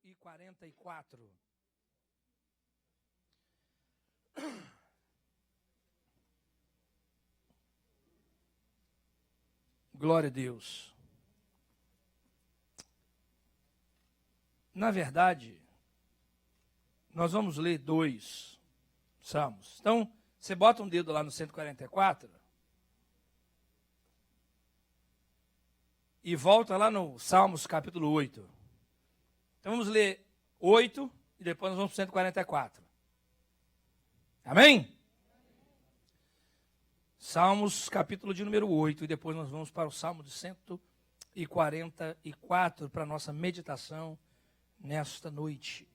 144. Glória a Deus. Na verdade, nós vamos ler 2 salmos. Então, você bota um dedo lá no 144 e volta lá no Salmos capítulo 8. Então vamos ler 8 e depois nós vamos para o 144. Amém? Salmos capítulo de número 8 e depois nós vamos para o Salmo de 144 para a nossa meditação nesta noite.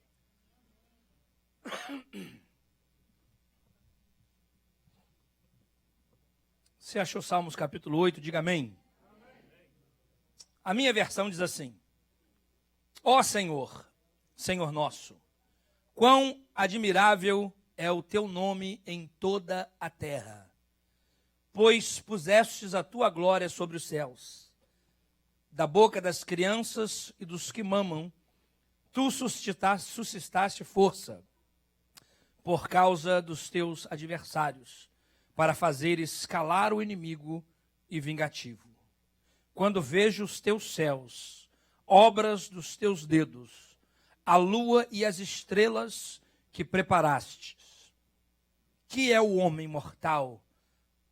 Você achou Salmos capítulo 8? Diga amém. A minha versão diz assim: Ó Senhor, Senhor nosso, quão admirável é o teu nome em toda a terra, pois pusestes a tua glória sobre os céus. Da boca das crianças e dos que mamam, tu suscitaste força por causa dos teus adversários, para fazeres calar o inimigo e vingativo. Quando vejo os teus céus, obras dos teus dedos, a lua e as estrelas que preparastes. Que é o homem mortal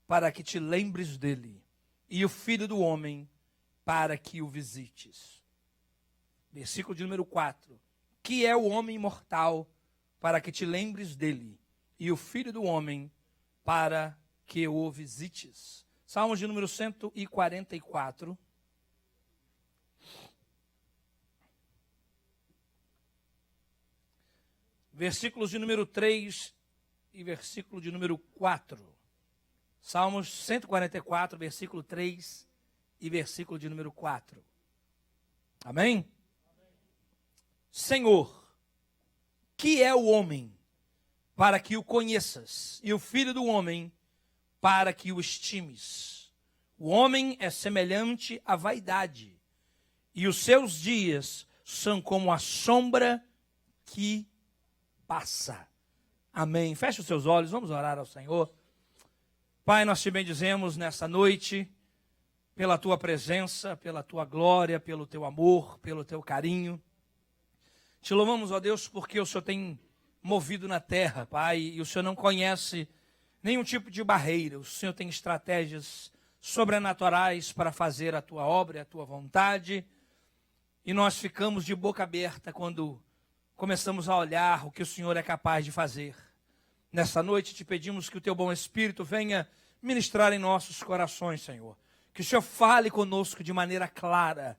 para que te lembres dele, e o filho do homem para que o visites. Versículo de número 4. Que é o homem mortal para que te lembres dele, e o filho do homem para que o visites. Salmos de número 144. Versículos de número 3 e versículo de número 4. Salmos 144, versículo 3 e versículo de número 4. Amém? Amém. Senhor, que é o homem para que o conheças, e o filho do homem para que o estimes? O homem é semelhante à vaidade, e os seus dias são como a sombra que passa. Amém. Feche os seus olhos, vamos orar ao Senhor. Pai, nós te bendizemos nessa noite, pela tua presença, pela tua glória, pelo teu amor, pelo teu carinho. Te louvamos, ó Deus, porque o Senhor tem movido na terra, Pai, e o Senhor não conhece nenhum tipo de barreira. O Senhor tem estratégias sobrenaturais para fazer a tua obra e a tua vontade, e nós ficamos de boca aberta quando começamos a olhar o que o Senhor é capaz de fazer. Nessa noite te pedimos que o teu bom Espírito venha ministrar em nossos corações, Senhor. Que o Senhor fale conosco de maneira clara,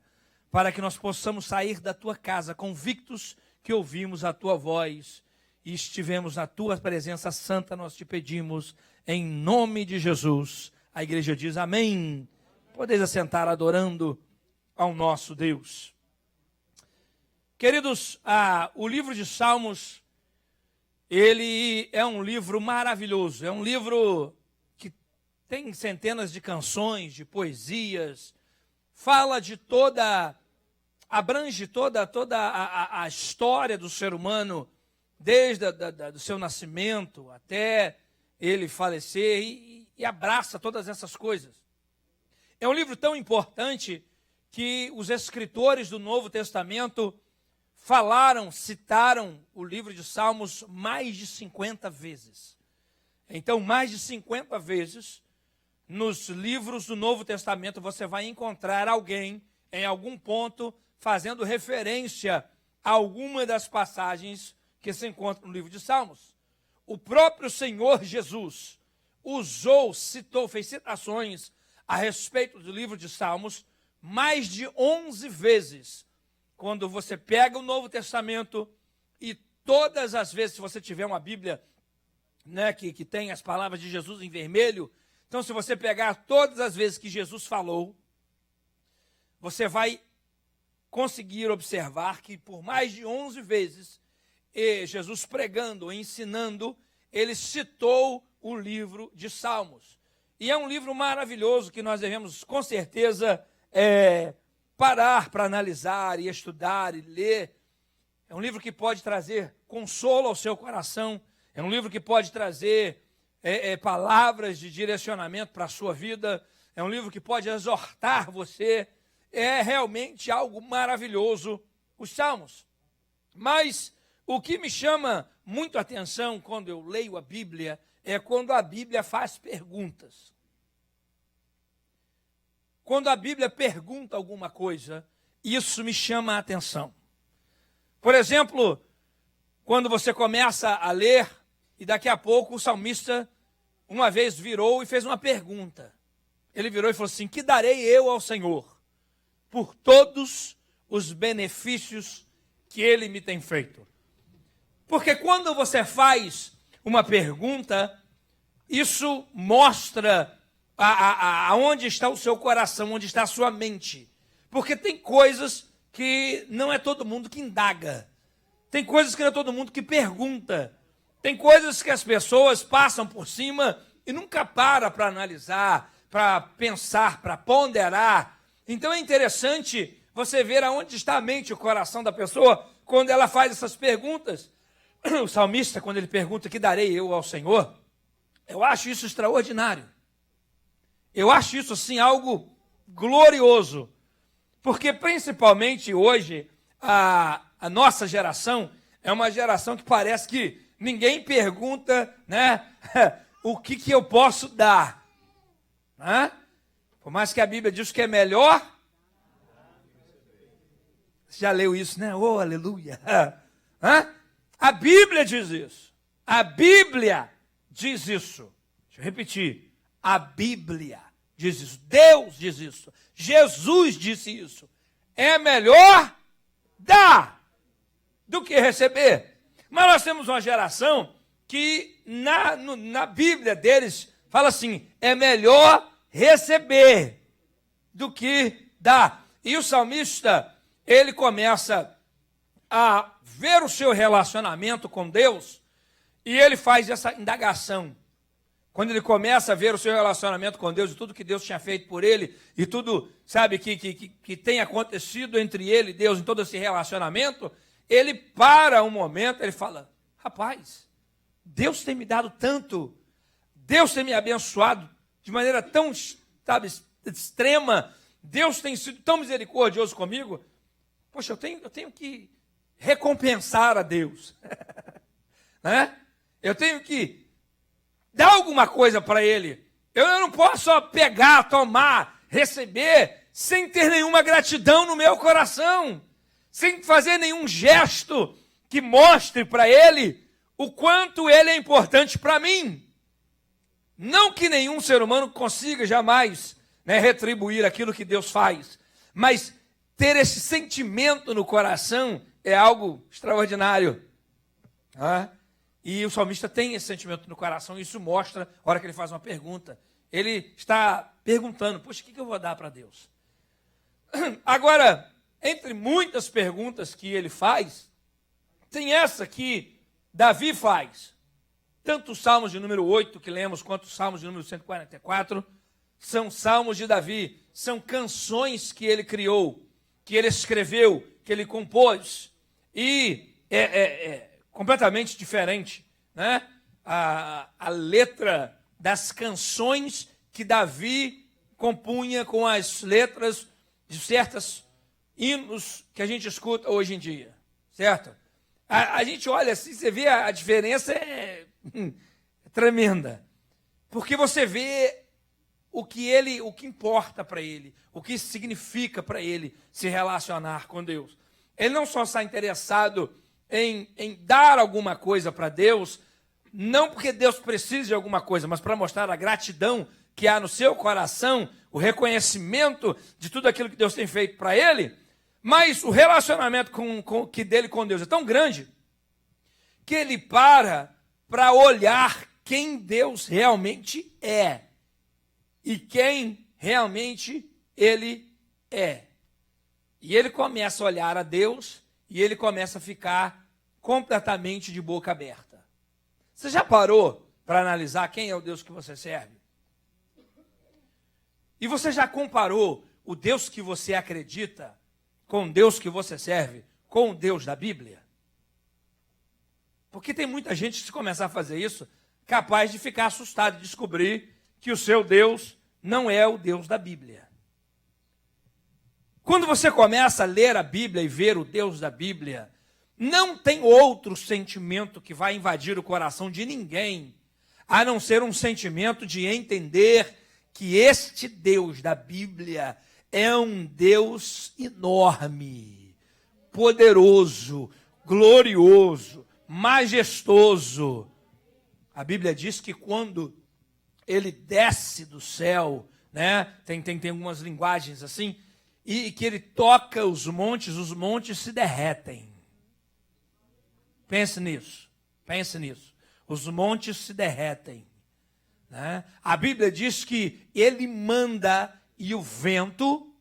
para que nós possamos sair da tua casa convictos que ouvimos a tua voz e estivemos na tua presença santa. Nós te pedimos em nome de Jesus. A igreja diz amém. Podeis assentar adorando ao nosso Deus. Queridos, o livro de Salmos, ele é um livro maravilhoso. É um livro que tem centenas de canções, de poesias, fala de abrange toda a história do ser humano, desde do seu nascimento até ele falecer, e abraça todas essas coisas. É um livro tão importante que os escritores do Novo Testamento citaram o livro de Salmos mais de 50 vezes. Então, mais de 50 vezes, nos livros do Novo Testamento, você vai encontrar alguém, em algum ponto, fazendo referência a alguma das passagens que se encontram no livro de Salmos. O próprio Senhor Jesus fez citações a respeito do livro de Salmos mais de 11 vezes. Quando você pega o Novo Testamento e todas as vezes, se você tiver uma Bíblia, né, que tem as palavras de Jesus em vermelho, então se você pegar todas as vezes que Jesus falou, você vai conseguir observar que por mais de 11 vezes, Jesus pregando, ensinando, ele citou o livro de Salmos. E é um livro maravilhoso que nós devemos, com certeza, parar para analisar e estudar e ler. É um livro que pode trazer consolo ao seu coração. É um livro que pode trazer palavras de direcionamento para a sua vida. É um livro que pode exortar você. É realmente algo maravilhoso, os Salmos. Mas o que me chama muito a atenção quando eu leio a Bíblia é quando a Bíblia faz perguntas. Quando a Bíblia pergunta alguma coisa, isso me chama a atenção. Por exemplo, quando você começa a ler, e daqui a pouco o salmista uma vez virou e fez uma pergunta. Ele virou e falou assim: que darei eu ao Senhor por todos os benefícios que Ele me tem feito? Porque quando você faz uma pergunta, isso mostra aonde está o seu coração, onde está a sua mente. Porque tem coisas que não é todo mundo que indaga. Tem coisas que não é todo mundo que pergunta. Tem coisas que as pessoas passam por cima e nunca para analisar, para pensar, para ponderar. Então é interessante você ver aonde está a mente e o coração da pessoa quando ela faz essas perguntas. O salmista, quando ele pergunta: que darei eu ao Senhor? Eu acho isso extraordinário. Eu acho isso, assim, algo glorioso. Porque, principalmente hoje, a nossa geração é uma geração que parece que ninguém pergunta, né, o que eu posso dar. Né? Por mais que a Bíblia diz que é melhor. Você já leu isso, né? Oh, aleluia. A Bíblia diz isso. A Bíblia diz isso. Deixa eu repetir. A Bíblia diz isso. Deus diz isso. Jesus disse isso. É melhor dar do que receber. Mas nós temos uma geração que na Bíblia deles fala assim: é melhor receber do que dar. E o salmista, ele começa a ver o seu relacionamento com Deus e ele faz essa indagação. Quando ele começa a ver o seu relacionamento com Deus e tudo que Deus tinha feito por ele e tudo, sabe, que tem acontecido entre ele e Deus em todo esse relacionamento, ele para um momento, ele fala: rapaz, Deus tem me dado tanto, Deus tem me abençoado de maneira tão, sabe, extrema, Deus tem sido tão misericordioso comigo. Poxa, eu tenho que recompensar a Deus. Né? Eu tenho que dar alguma coisa para Ele. Eu não posso só pegar, tomar, receber, sem ter nenhuma gratidão no meu coração, sem fazer nenhum gesto que mostre para Ele o quanto Ele é importante para mim. Não que nenhum ser humano consiga jamais, né, retribuir aquilo que Deus faz, mas ter esse sentimento no coração é algo extraordinário. E o salmista tem esse sentimento no coração, e isso mostra a hora que ele faz uma pergunta. Ele está perguntando: poxa, o que eu vou dar para Deus? Agora, entre muitas perguntas que ele faz, tem essa que Davi faz. Tanto os salmos de número 8 que lemos, quanto os salmos de número 144, são salmos de Davi, são canções que ele criou, que ele escreveu, que ele compôs, e é completamente diferente, né? A letra das canções que Davi compunha com as letras de certos hinos que a gente escuta hoje em dia, certo? A gente olha assim, você vê a diferença é tremenda, porque você vê o que importa para ele, o que significa para ele se relacionar com Deus. Ele não só está interessado em dar alguma coisa para Deus, não porque Deus precise de alguma coisa, mas para mostrar a gratidão que há no seu coração, o reconhecimento de tudo aquilo que Deus tem feito para ele. Mas o relacionamento dele com Deus é tão grande que ele para olhar quem Deus realmente é e quem realmente ele é. E ele começa a olhar a Deus e ele começa a ficar completamente de boca aberta. Você já parou para analisar quem é o Deus que você serve? E você já comparou o Deus que você acredita com o Deus que você serve com o Deus da Bíblia? Porque tem muita gente que, se começar a fazer isso, capaz de ficar assustado e descobrir que o seu Deus não é o Deus da Bíblia. Quando você começa a ler a Bíblia e ver o Deus da Bíblia, não tem outro sentimento que vai invadir o coração de ninguém, a não ser um sentimento de entender que este Deus da Bíblia é um Deus enorme, poderoso, glorioso, majestoso. A Bíblia diz que quando ele desce do céu, né, tem algumas linguagens assim, e que ele toca os montes se derretem. Pense nisso. Os montes se derretem. Né? A Bíblia diz que ele manda e o vento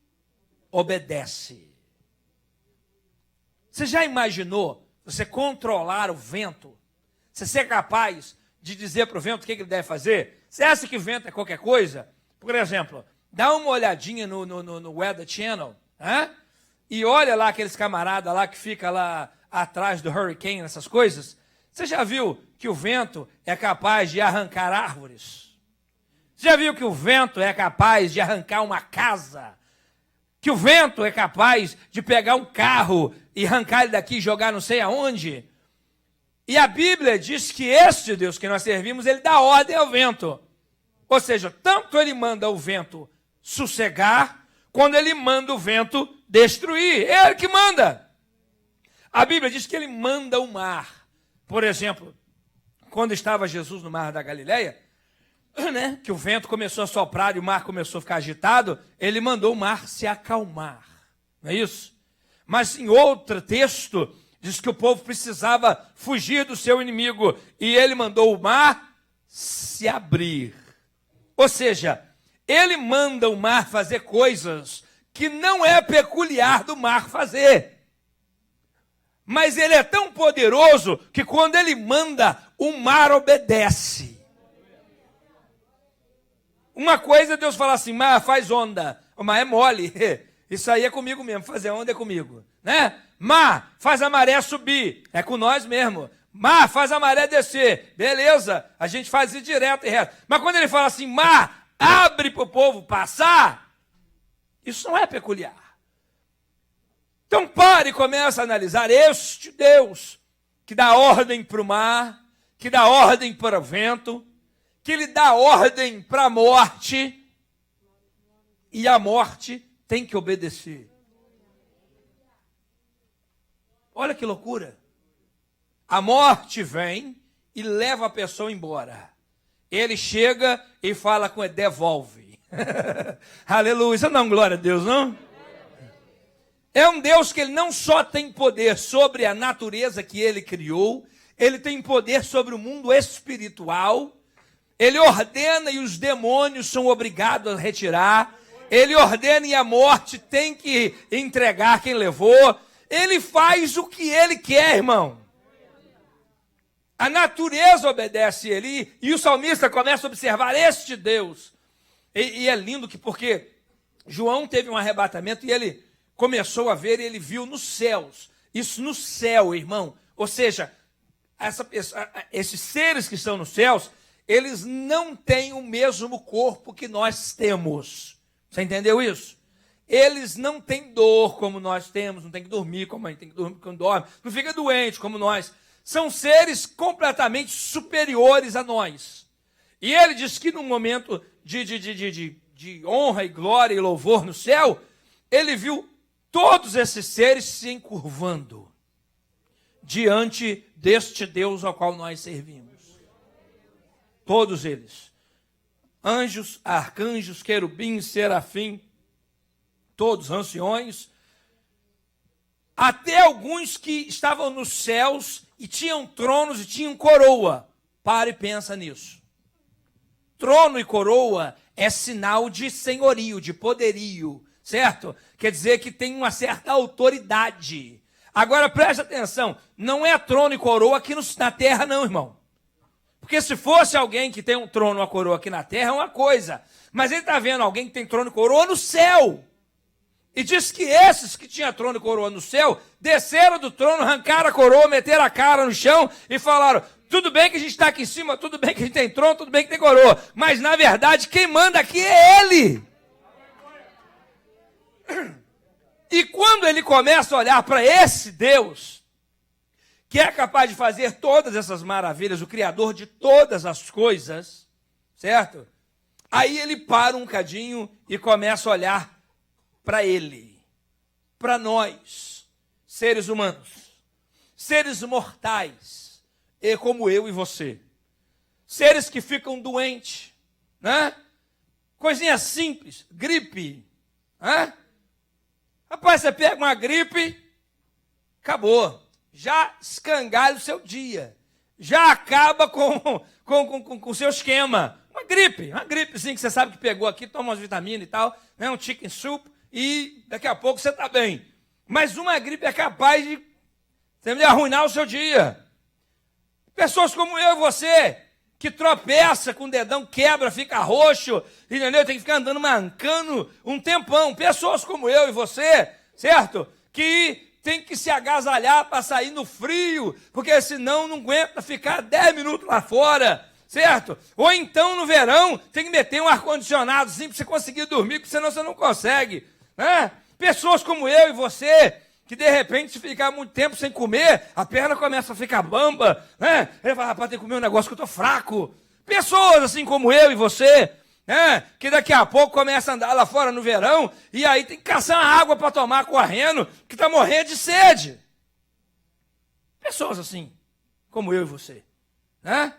obedece. Você já imaginou você controlar o vento? Você ser capaz de dizer para o vento o que ele deve fazer? Você acha que vento é qualquer coisa? Por exemplo, dá uma olhadinha no Weather Channel, né? E olha lá aqueles camaradas lá que ficam lá atrás do hurricane, essas coisas. Você já viu que o vento é capaz de arrancar árvores? Você já viu que o vento é capaz de arrancar uma casa? Que o vento é capaz de pegar um carro e arrancar ele daqui e jogar não sei aonde? E a Bíblia diz que este Deus que nós servimos, ele dá ordem ao vento. Ou seja, tanto ele manda o vento sossegar, quando ele manda o vento destruir. É ele que manda. A Bíblia diz que ele manda o mar. Por exemplo, quando estava Jesus no mar da Galileia, né, que o vento começou a soprar e o mar começou a ficar agitado, ele mandou o mar se acalmar. Não é isso? Mas em outro texto, diz que o povo precisava fugir do seu inimigo e ele mandou o mar se abrir. Ou seja, ele manda o mar fazer coisas que não é peculiar do mar fazer. Mas ele é tão poderoso que quando ele manda, o mar obedece. Uma coisa é Deus falar assim, mar, faz onda. O mar é mole. Isso aí é comigo mesmo, fazer onda é comigo. Né? Mar, faz a maré subir. É com nós mesmo. Mar, faz a maré descer. Beleza, a gente faz isso direto e reto. Mas quando ele fala assim, mar, abre para o povo passar, isso não é peculiar. Então pare e comece a analisar este Deus que dá ordem para o mar, que dá ordem para o vento, que lhe dá ordem para a morte, e a morte tem que obedecer. Olha que loucura. A morte vem e leva a pessoa embora. Ele chega e fala com ele, devolve. Aleluia. Isso não é glória a Deus, não? É um Deus que ele não só tem poder sobre a natureza que ele criou, ele tem poder sobre o mundo espiritual. Ele ordena e os demônios são obrigados a retirar. Ele ordena e a morte tem que entregar quem levou. Ele faz o que ele quer, irmão. A natureza obedece a ele. E o salmista começa a observar este Deus. E é lindo porque João teve um arrebatamento e ele começou a ver e ele viu nos céus. Isso no céu, irmão. Ou seja, esses seres que estão nos céus, eles não têm o mesmo corpo que nós temos. Você entendeu isso? Eles não têm dor como nós temos, não tem que dormir como a gente tem que dormir quando dorme, não fica doente como nós. São seres completamente superiores a nós. E ele diz que num momento de honra e glória e louvor no céu, ele viu todos esses seres se encurvando diante deste Deus ao qual nós servimos. Todos eles. Anjos, arcanjos, querubins, serafim, todos anciões, até alguns que estavam nos céus e tinham tronos e tinham coroa. Para e pensa nisso. Trono e coroa é sinal de senhorio, de poderio, certo? Quer dizer que tem uma certa autoridade. Agora preste atenção, não é trono e coroa aqui na terra não, irmão. Porque se fosse alguém que tem um trono e uma coroa aqui na terra é uma coisa. Mas ele está vendo alguém que tem trono e coroa no céu. E diz que esses que tinham trono e coroa no céu, desceram do trono, arrancaram a coroa, meteram a cara no chão e falaram: tudo bem que a gente está aqui em cima, tudo bem que a gente tem trono, tudo bem que tem coroa, mas na verdade quem manda aqui é Ele. E quando ele começa a olhar para esse Deus, que é capaz de fazer todas essas maravilhas, o Criador de todas as coisas, certo? Aí ele para um cadinho e começa a olhar para ele, para nós, seres humanos, seres mortais, e como eu e você, seres que ficam doentes, né? Coisinha simples, gripe, né? Rapaz, você pega uma gripe, acabou, já escangalha o seu dia, já acaba com o seu esquema. Uma gripezinha que você sabe que pegou aqui, toma umas vitaminas e tal, né? Um chicken soup, e daqui a pouco você está bem. Mas uma gripe é capaz de arruinar o seu dia. Pessoas como eu e você, que tropeça com o dedão, quebra, fica roxo, entendeu? Tem que ficar andando mancando um tempão. Pessoas como eu e você, certo? Que tem que se agasalhar para sair no frio, porque senão não aguenta ficar 10 minutos lá fora, certo? Ou então no verão tem que meter um ar-condicionado assim para você conseguir dormir, porque senão você não consegue, né? Pessoas como eu e você, que de repente, se ficar muito tempo sem comer, a perna começa a ficar bamba, né? Ele fala: rapaz, tem que comer um negócio que eu estou fraco. Pessoas assim como eu e você, né? Que daqui a pouco começa a andar lá fora no verão, e aí tem que caçar água para tomar correndo, que está morrendo de sede. Pessoas assim, como eu e você, né?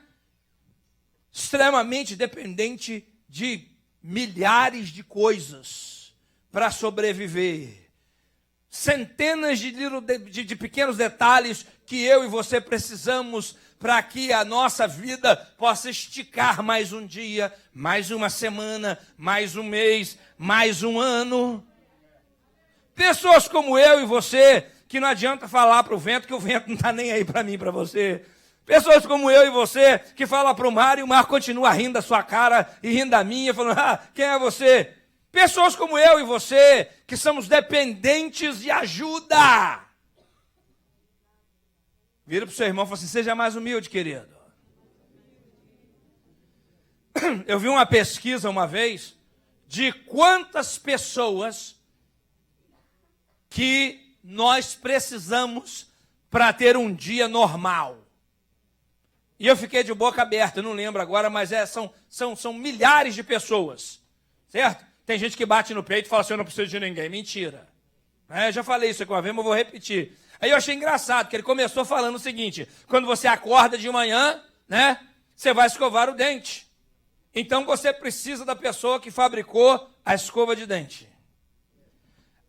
Extremamente dependente de milhares de coisas para sobreviver. Centenas de pequenos detalhes que eu e você precisamos para que a nossa vida possa esticar mais um dia, mais uma semana, mais um mês, mais um ano. Pessoas como eu e você, que não adianta falar para o vento, que o vento não está nem aí para mim, para você. Pessoas como eu e você, que falam para o mar e o mar continua rindo da sua cara e rindo da minha, falando: ah, quem é você? Pessoas como eu e você, que somos dependentes de ajuda. Vira para o seu irmão e fala assim: seja mais humilde, querido. Eu vi uma pesquisa uma vez de quantas pessoas que nós precisamos para ter um dia normal. E eu fiquei de boca aberta, não lembro agora, mas são milhares de pessoas, certo? Tem gente que bate no peito e fala assim: eu não preciso de ninguém. Mentira. Já falei isso aqui uma vez, mas vou repetir. Aí eu achei engraçado, que ele começou falando o seguinte: quando você acorda de manhã, né, você vai escovar o dente. Então você precisa da pessoa que fabricou a escova de dente.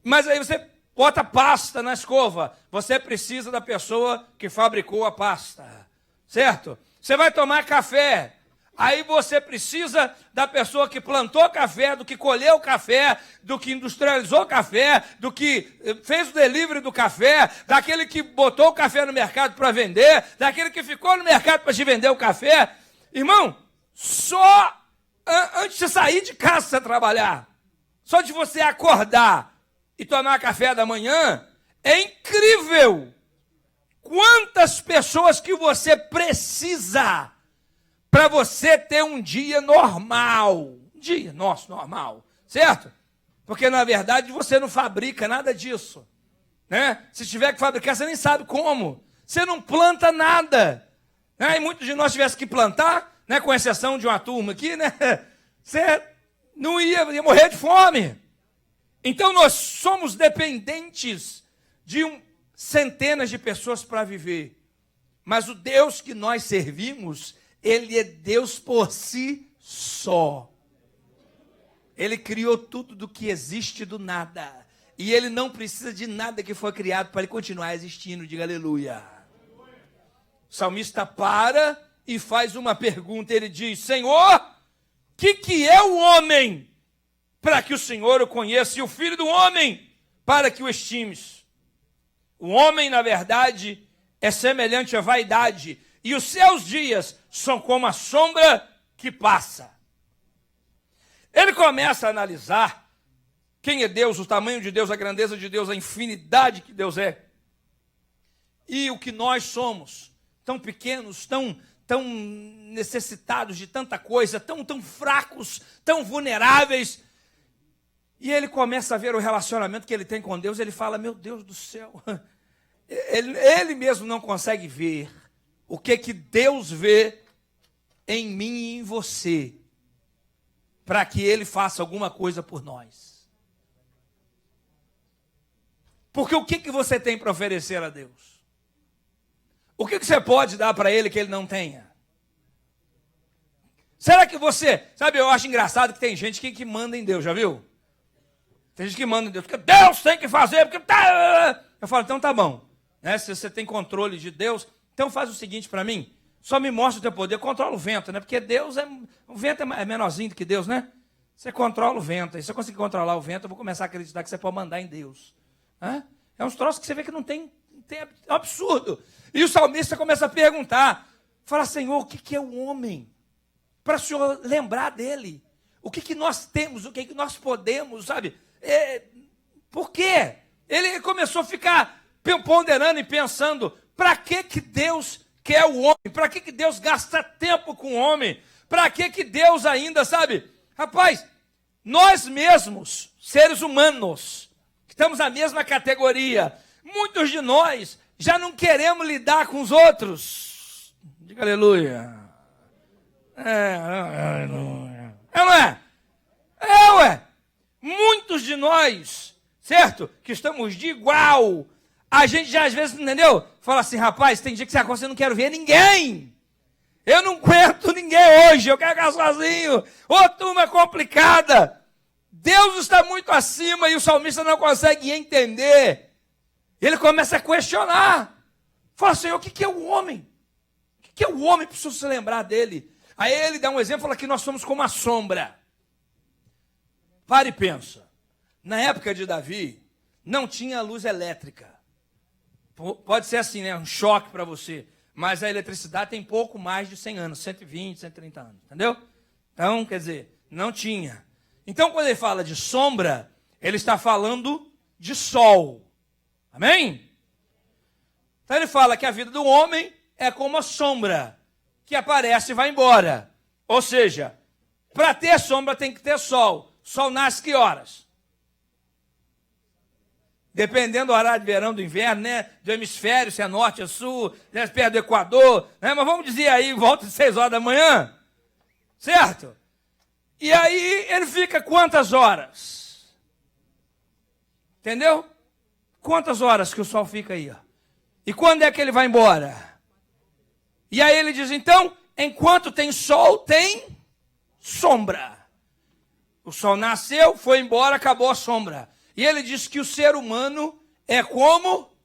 Mas aí você bota pasta na escova. Você precisa da pessoa que fabricou a pasta. Certo? Você vai tomar café. Aí você precisa da pessoa que plantou café, do que colheu café, do que industrializou café, do que fez o delivery do café, daquele que botou o café no mercado para vender, daquele que ficou no mercado para te vender o café. Irmão, só antes de sair de casa para trabalhar, só de você acordar e tomar café da manhã, é incrível quantas pessoas que você precisa para você ter um dia normal. Um dia nosso normal, certo? Porque, na verdade, você não fabrica nada disso, né? Se tiver que fabricar, você nem sabe como. Você não planta nada, né? E muitos de nós tivessem que plantar, né? Com exceção de uma turma aqui, né? Você não ia morrer de fome. Então, nós somos dependentes de centenas de pessoas para viver. Mas o Deus que nós servimos, Ele é Deus por si só. Ele criou tudo do que existe do nada. E Ele não precisa de nada que foi criado para Ele continuar existindo. Diga aleluia. O salmista para e faz uma pergunta. Ele diz: Senhor, que é o homem para que o Senhor o conheça, e o filho do homem para que o estimes? O homem, na verdade, é semelhante à vaidade, e os seus dias são como a sombra que passa. Ele começa a analisar quem é Deus, o tamanho de Deus, a grandeza de Deus, a infinidade que Deus é. E o que nós somos, tão pequenos, tão necessitados de tanta coisa, tão fracos, tão vulneráveis. E ele começa a ver o relacionamento que ele tem com Deus, ele fala, meu Deus do céu, ele mesmo não consegue ver o que Deus vê em mim e em você, para que ele faça alguma coisa por nós. Porque o que você tem para oferecer a Deus? O que você pode dar para ele que ele não tenha? Será que você... Sabe, eu acho engraçado que tem gente que manda em Deus, já viu? Tem gente que manda em Deus, porque Deus tem que fazer, porque... Eu falo, então tá bom. Né? Se você tem controle de Deus, então faz o seguinte para mim, só me mostra o teu poder, controla o vento, né? Porque Deus o vento é menorzinho do que Deus, né? Você controla o vento, e se eu conseguir controlar o vento, eu vou começar a acreditar que você pode mandar em Deus. É uns troços que você vê que não tem... É um absurdo. E o salmista começa a perguntar, fala, Senhor, o que é o homem? Para o Senhor lembrar dele. O que nós temos, o que nós podemos, sabe? Por quê? Ele começou a ficar ponderando e pensando, para que Deus quer o homem? Para que Deus gasta tempo com o homem? Para que Deus ainda, sabe? Rapaz, nós mesmos, seres humanos, que estamos na mesma categoria, muitos de nós já não queremos lidar com os outros. Diga aleluia. Aleluia. Não é? Ué. Muitos de nós, certo? Que estamos de igual. A gente já às vezes, entendeu? Fala assim, rapaz, tem dia que você acorda, eu não quero ver ninguém. Eu não aguento ninguém hoje, eu quero ficar sozinho. Ô, turma complicada. Deus está muito acima e o salmista não consegue entender. Ele começa a questionar. Fala, Senhor, o que é o homem? O que é o homem? Preciso se lembrar dele. Aí ele dá um exemplo, fala que nós somos como a sombra. Para e pensa. Na época de Davi, não tinha luz elétrica. Pode ser assim, né? Um choque para você. Mas a eletricidade tem pouco mais de 100 anos, 120, 130 anos. Entendeu? Então, quer dizer, não tinha. Então, quando ele fala de sombra, ele está falando de sol. Amém? Então ele fala que a vida do homem é como a sombra, que aparece e vai embora. Ou seja, para ter sombra tem que ter sol. Sol nasce que horas? Dependendo do horário de verão, do inverno, né? Do hemisfério, se é norte ou sul, né? Perto do Equador, né? Mas vamos dizer aí, volta de 6 horas da manhã, certo? E aí ele fica quantas horas? Entendeu? Quantas horas que o sol fica aí? Ó? E quando é que ele vai embora? E aí ele diz, então, enquanto tem sol, tem sombra. O sol nasceu, foi embora, acabou a sombra. E ele diz que o ser humano é como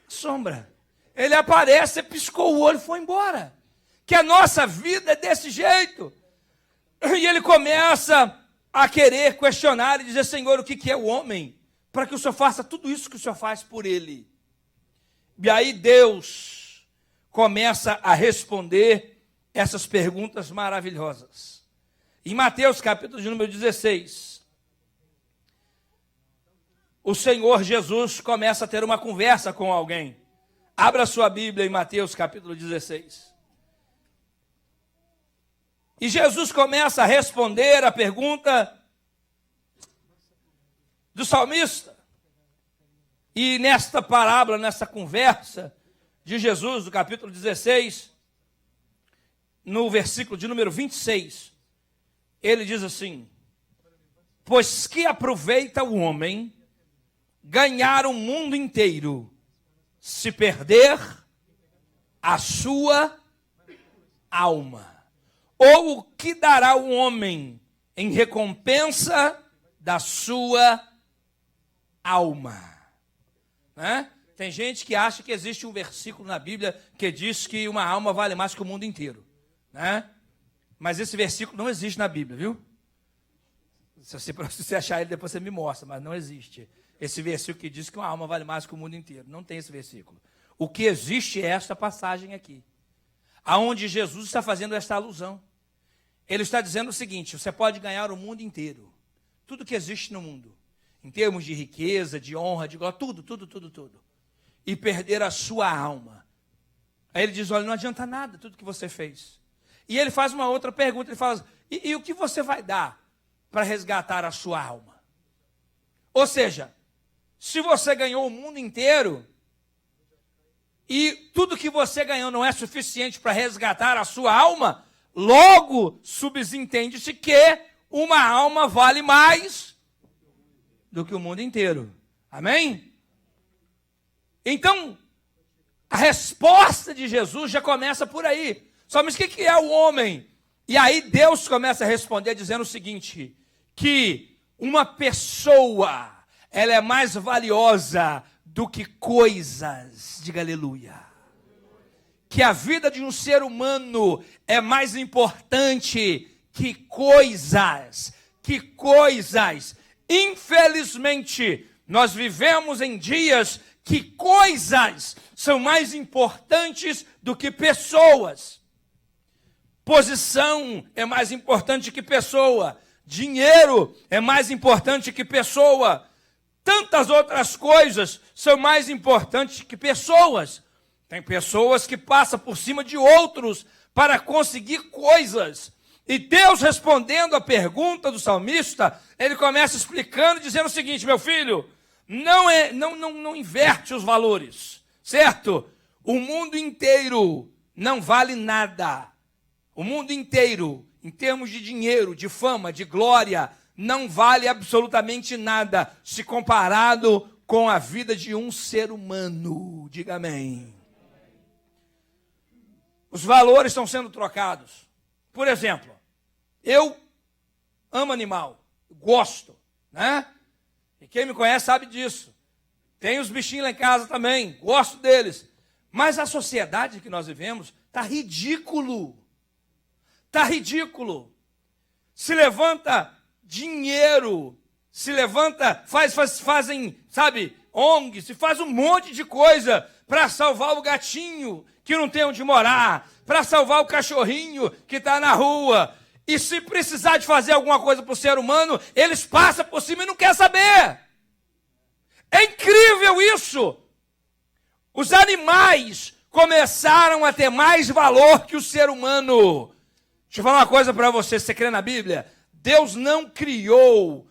sombra. Ele aparece, piscou o olho e foi embora. Que a nossa vida é desse jeito. E ele começa a querer questionar e dizer, Senhor, o que é o homem? Para que o Senhor faça tudo isso que o Senhor faz por ele. E aí Deus começa a responder essas perguntas maravilhosas. Em Mateus capítulo de número 16, o Senhor Jesus começa a ter uma conversa com alguém. Abra sua Bíblia em Mateus capítulo 16. E Jesus começa a responder a pergunta do salmista. E nesta parábola, nessa conversa de Jesus, do capítulo 16, no versículo de número 26, ele diz assim, pois que aproveita o homem ganhar o mundo inteiro, se perder a sua alma? Ou o que dará o homem em recompensa da sua alma? Né? Tem gente que acha que existe um versículo na Bíblia que diz que uma alma vale mais que o mundo inteiro. Né? Mas esse versículo não existe na Bíblia, viu? Se você achar ele, depois você me mostra, mas não existe. Esse versículo que diz que uma alma vale mais que o mundo inteiro. Não tem esse versículo. O que existe é esta passagem aqui, aonde Jesus está fazendo esta alusão. Ele está dizendo o seguinte, você pode ganhar o mundo inteiro, tudo que existe no mundo, em termos de riqueza, de honra, de glória, tudo, e perder a sua alma. Aí ele diz, olha, não adianta nada tudo que você fez. E ele faz uma outra pergunta, ele fala, e o que você vai dar para resgatar a sua alma? Ou seja, se você ganhou o mundo inteiro, e tudo que você ganhou não é suficiente para resgatar a sua alma, logo subentende-se que uma alma vale mais do que o mundo inteiro. Amém? Então, a resposta de Jesus já começa por aí. Só, mas o que é o homem? E aí Deus começa a responder dizendo o seguinte, que uma pessoa, ela é mais valiosa do que coisas. Diga aleluia. Que a vida de um ser humano é mais importante que coisas. Infelizmente, nós vivemos em dias que coisas são mais importantes do que pessoas. Posição é mais importante que pessoa. Dinheiro é mais importante que pessoa. Tantas outras coisas são mais importantes que pessoas. Tem pessoas que passam por cima de outros para conseguir coisas. E Deus, respondendo à pergunta do salmista, ele começa explicando, dizendo o seguinte, meu filho, não inverte os valores, certo? O mundo inteiro não vale nada. O mundo inteiro, em termos de dinheiro, de fama, de glória, não vale absolutamente nada se comparado com a vida de um ser humano. Diga amém. Os valores estão sendo trocados. Por exemplo, eu amo animal, gosto, né? E quem me conhece sabe disso. Tem os bichinhos lá em casa também, gosto deles. Mas a sociedade que nós vivemos está ridículo. Está ridículo. Se levanta dinheiro, fazem, sabe, ONG, se faz um monte de coisa para salvar o gatinho que não tem onde morar, para salvar o cachorrinho que está na rua. E se precisar de fazer alguma coisa para o ser humano, eles passam por cima e não querem saber. É incrível isso. Os animais começaram a ter mais valor que o ser humano. Deixa eu falar uma coisa para você, você crê na Bíblia? Deus não criou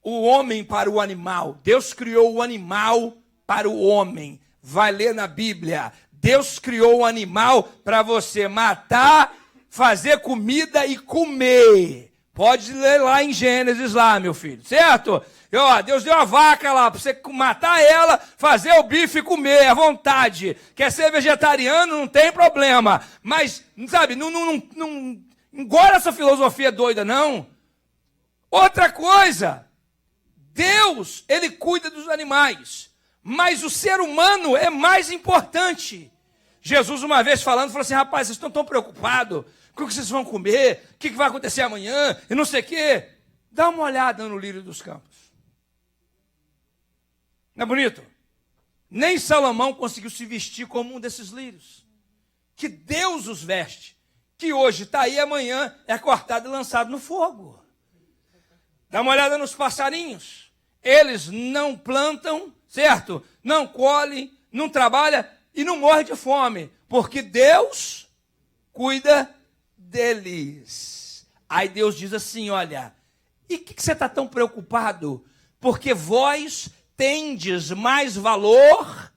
o homem para o animal. Deus criou o animal para o homem. Vai ler na Bíblia. Deus criou o animal para você matar, fazer comida e comer. Pode ler lá em Gênesis lá, meu filho, certo? E, ó, Deus deu a vaca lá para você matar ela, fazer o bife e comer à vontade. Quer ser vegetariano, não tem problema. Mas, sabe, não engora essa filosofia doida, não. Outra coisa, Deus, ele cuida dos animais, mas o ser humano é mais importante. Jesus, uma vez falando, falou assim, rapaz, vocês estão tão preocupados com o que vocês vão comer, o que vai acontecer amanhã, e não sei o quê. Dá uma olhada no lírio dos campos. Não é bonito? Nem Salomão conseguiu se vestir como um desses lírios. Que Deus os veste. Que hoje está aí, amanhã é cortado e lançado no fogo. Dá uma olhada nos passarinhos. Eles não plantam, certo? Não colhem, não trabalham e não morrem de fome. Porque Deus cuida deles. Aí Deus diz assim, olha, e que você está tão preocupado? Porque vós tendes mais valor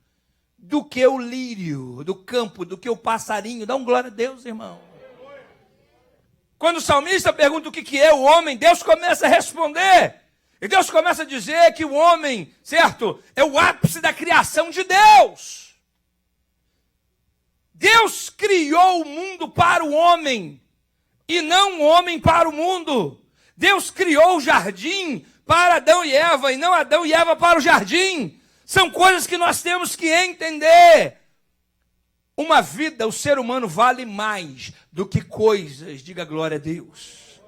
do que o lírio do campo, do que o passarinho. Dá um glória a Deus, irmão. Quando o salmista pergunta o que é o homem, Deus começa a responder. E Deus começa a dizer que o homem, certo, é o ápice da criação de Deus. Deus criou o mundo para o homem e não o homem para o mundo. Deus criou o jardim para Adão e Eva e não Adão e Eva para o jardim. São coisas que nós temos que entender. Uma vida, o ser humano vale mais do que coisas, diga glória a Deus.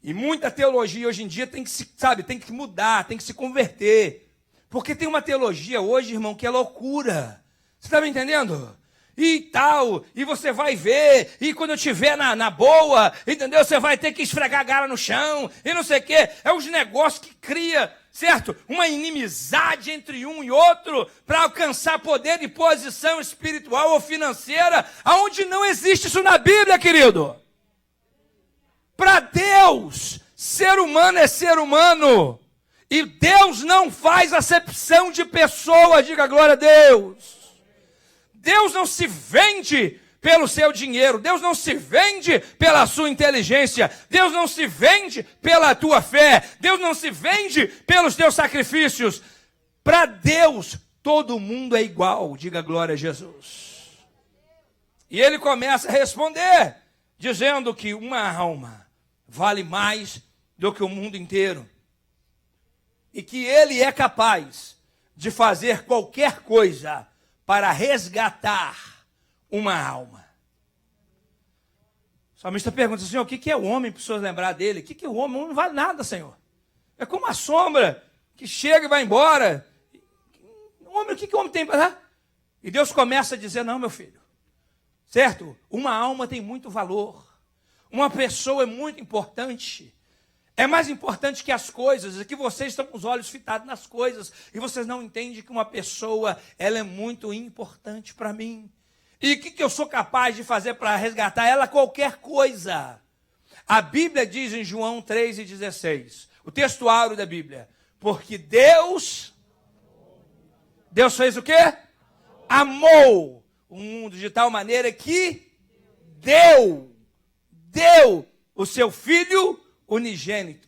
E muita teologia hoje em dia tem que mudar, tem que se converter. Porque tem uma teologia hoje, irmão, que é loucura. Você está me entendendo? e tal, e você vai ver, e quando eu estiver na boa, entendeu? Você vai ter que esfregar a cara no chão, e não sei o quê. É uns negócios que cria, certo? Uma inimizade entre um e outro, para alcançar poder e posição espiritual ou financeira, aonde não existe isso na Bíblia, querido. Para Deus, ser humano é ser humano. E Deus não faz acepção de pessoas, diga glória a Deus. Deus não se vende pelo seu dinheiro, Deus não se vende pela sua inteligência, Deus não se vende pela tua fé, Deus não se vende pelos teus sacrifícios. Para Deus, todo mundo é igual, diga glória a Jesus. E ele começa a responder, dizendo que uma alma vale mais do que o mundo inteiro. E que ele é capaz de fazer qualquer coisa para resgatar uma alma. O salmista pergunta, Senhor, o que é o homem para o Senhor lembrar dele? O que é o homem? O homem não vale nada, Senhor. É como a sombra que chega e vai embora. O homem, o que o homem tem para dar? E Deus começa a dizer, não, meu filho. Certo? Uma alma tem muito valor. Uma pessoa é muito importante. É mais importante que as coisas, é que vocês estão com os olhos fitados nas coisas, e vocês não entendem que uma pessoa, ela é muito importante para mim. E o que eu sou capaz de fazer para resgatar ela? Qualquer coisa. A Bíblia diz em João 3,16, o textuário da Bíblia, porque Deus fez o quê? Amou o mundo de tal maneira que deu o seu Filho unigênito.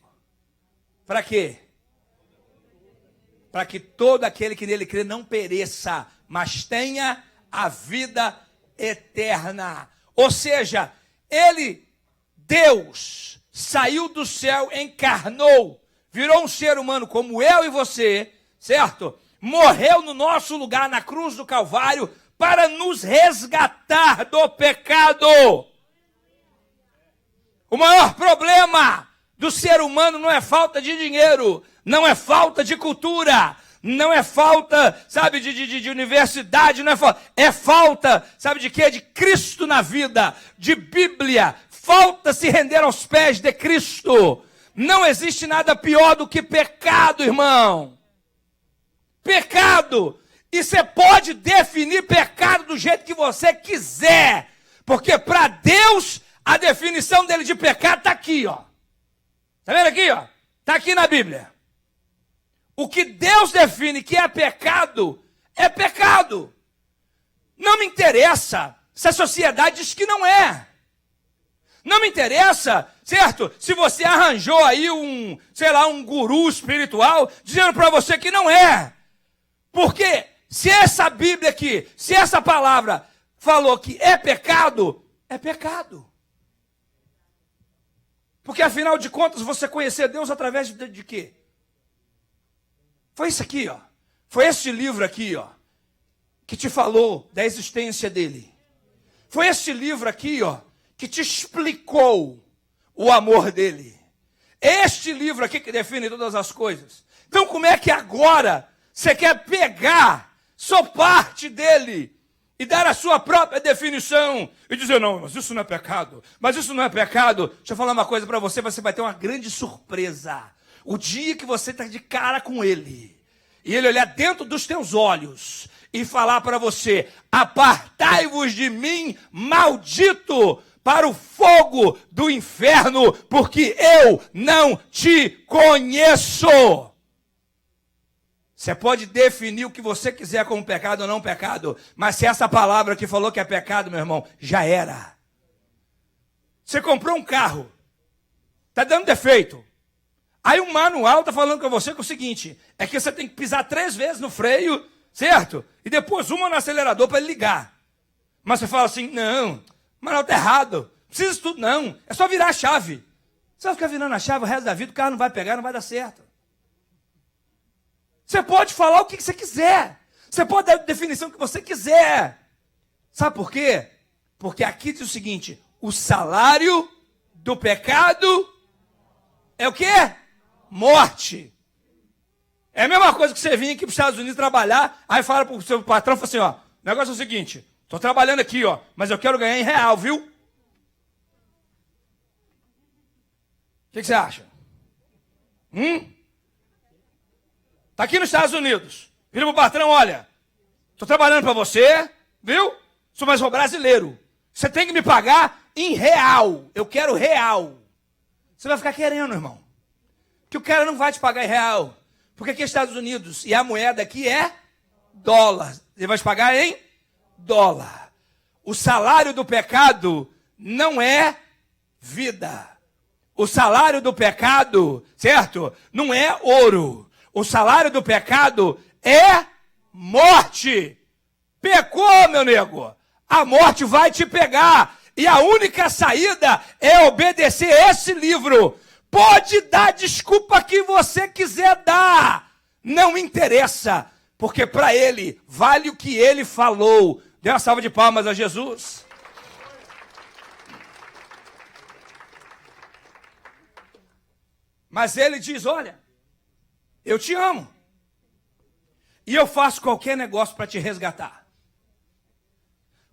Para quê? Para que todo aquele que nele crê não pereça, mas tenha a vida eterna. Ou seja, Deus, saiu do céu, encarnou, virou um ser humano como eu e você, certo? Morreu no nosso lugar na cruz do Calvário para nos resgatar do pecado. O maior problema do ser humano não é falta de dinheiro, não é falta de cultura, não é falta, sabe, de universidade, não é falta, sabe de quê? De Cristo na vida, de Bíblia, falta se render aos pés de Cristo. Não existe nada pior do que pecado, irmão. Pecado. E você pode definir pecado do jeito que você quiser, porque para Deus a definição dele de pecado está aqui, ó. Está vendo aqui, ó? Está aqui na Bíblia. O que Deus define que é pecado, é pecado. Não me interessa se a sociedade diz que não é. Não me interessa, certo? Se você arranjou aí um guru espiritual dizendo para você que não é. Porque se essa Bíblia aqui, se essa palavra falou que é pecado, é pecado. Porque, afinal de contas, você conhecer Deus através de quê? Foi isso aqui, ó. Foi este livro aqui, ó, que te falou da existência dele. Foi este livro aqui, ó, que te explicou o amor dele. Este livro aqui que define todas as coisas. Então, como é que agora você quer pegar só parte dele e dar a sua própria definição e dizer, não, mas isso não é pecado, mas isso não é pecado? Deixa eu falar uma coisa para você, você vai ter uma grande surpresa. O dia que você está de cara com ele, e ele olhar dentro dos teus olhos e falar para você, apartai-vos de mim, maldito, para o fogo do inferno, porque eu não te conheço. Você pode definir o que você quiser como pecado ou não pecado, mas se essa palavra que falou que é pecado, meu irmão, já era. Você comprou um carro, está dando defeito. Aí o manual está falando com você que é o seguinte, é que você tem que pisar 3 vezes no freio, certo? E depois uma no acelerador para ele ligar. Mas você fala assim, não, o manual está errado, não precisa disso tudo não, é só virar a chave. Você vai ficar virando a chave o resto da vida, o carro não vai pegar, não vai dar certo. Você pode falar o que você quiser. Você pode dar a definição que você quiser. Sabe por quê? Porque aqui diz o seguinte, o salário do pecado é o quê? Morte. É a mesma coisa que você vir aqui para os Estados Unidos trabalhar, aí fala para o seu patrão, fala assim, ó, o negócio é o seguinte, Estou trabalhando aqui, ó, mas eu quero ganhar em real, viu? O que você acha? Tá aqui nos Estados Unidos. Vira pro patrão, olha, estou trabalhando para você, viu? Mas sou brasileiro. Você tem que me pagar em real. Eu quero real. Você vai ficar querendo, irmão. Que o cara não vai te pagar em real. Porque aqui é Estados Unidos e a moeda aqui é dólar. Ele vai te pagar em dólar. O salário do pecado não é vida. O salário do pecado, certo? Não é ouro. O salário do pecado é morte. Pecou, meu nego. A morte vai te pegar. E a única saída é obedecer esse livro. Pode dar desculpa que você quiser dar. Não interessa. Porque para ele, vale o que ele falou. Dê uma salva de palmas a Jesus. Mas ele diz, olha, eu te amo. E eu faço qualquer negócio para te resgatar.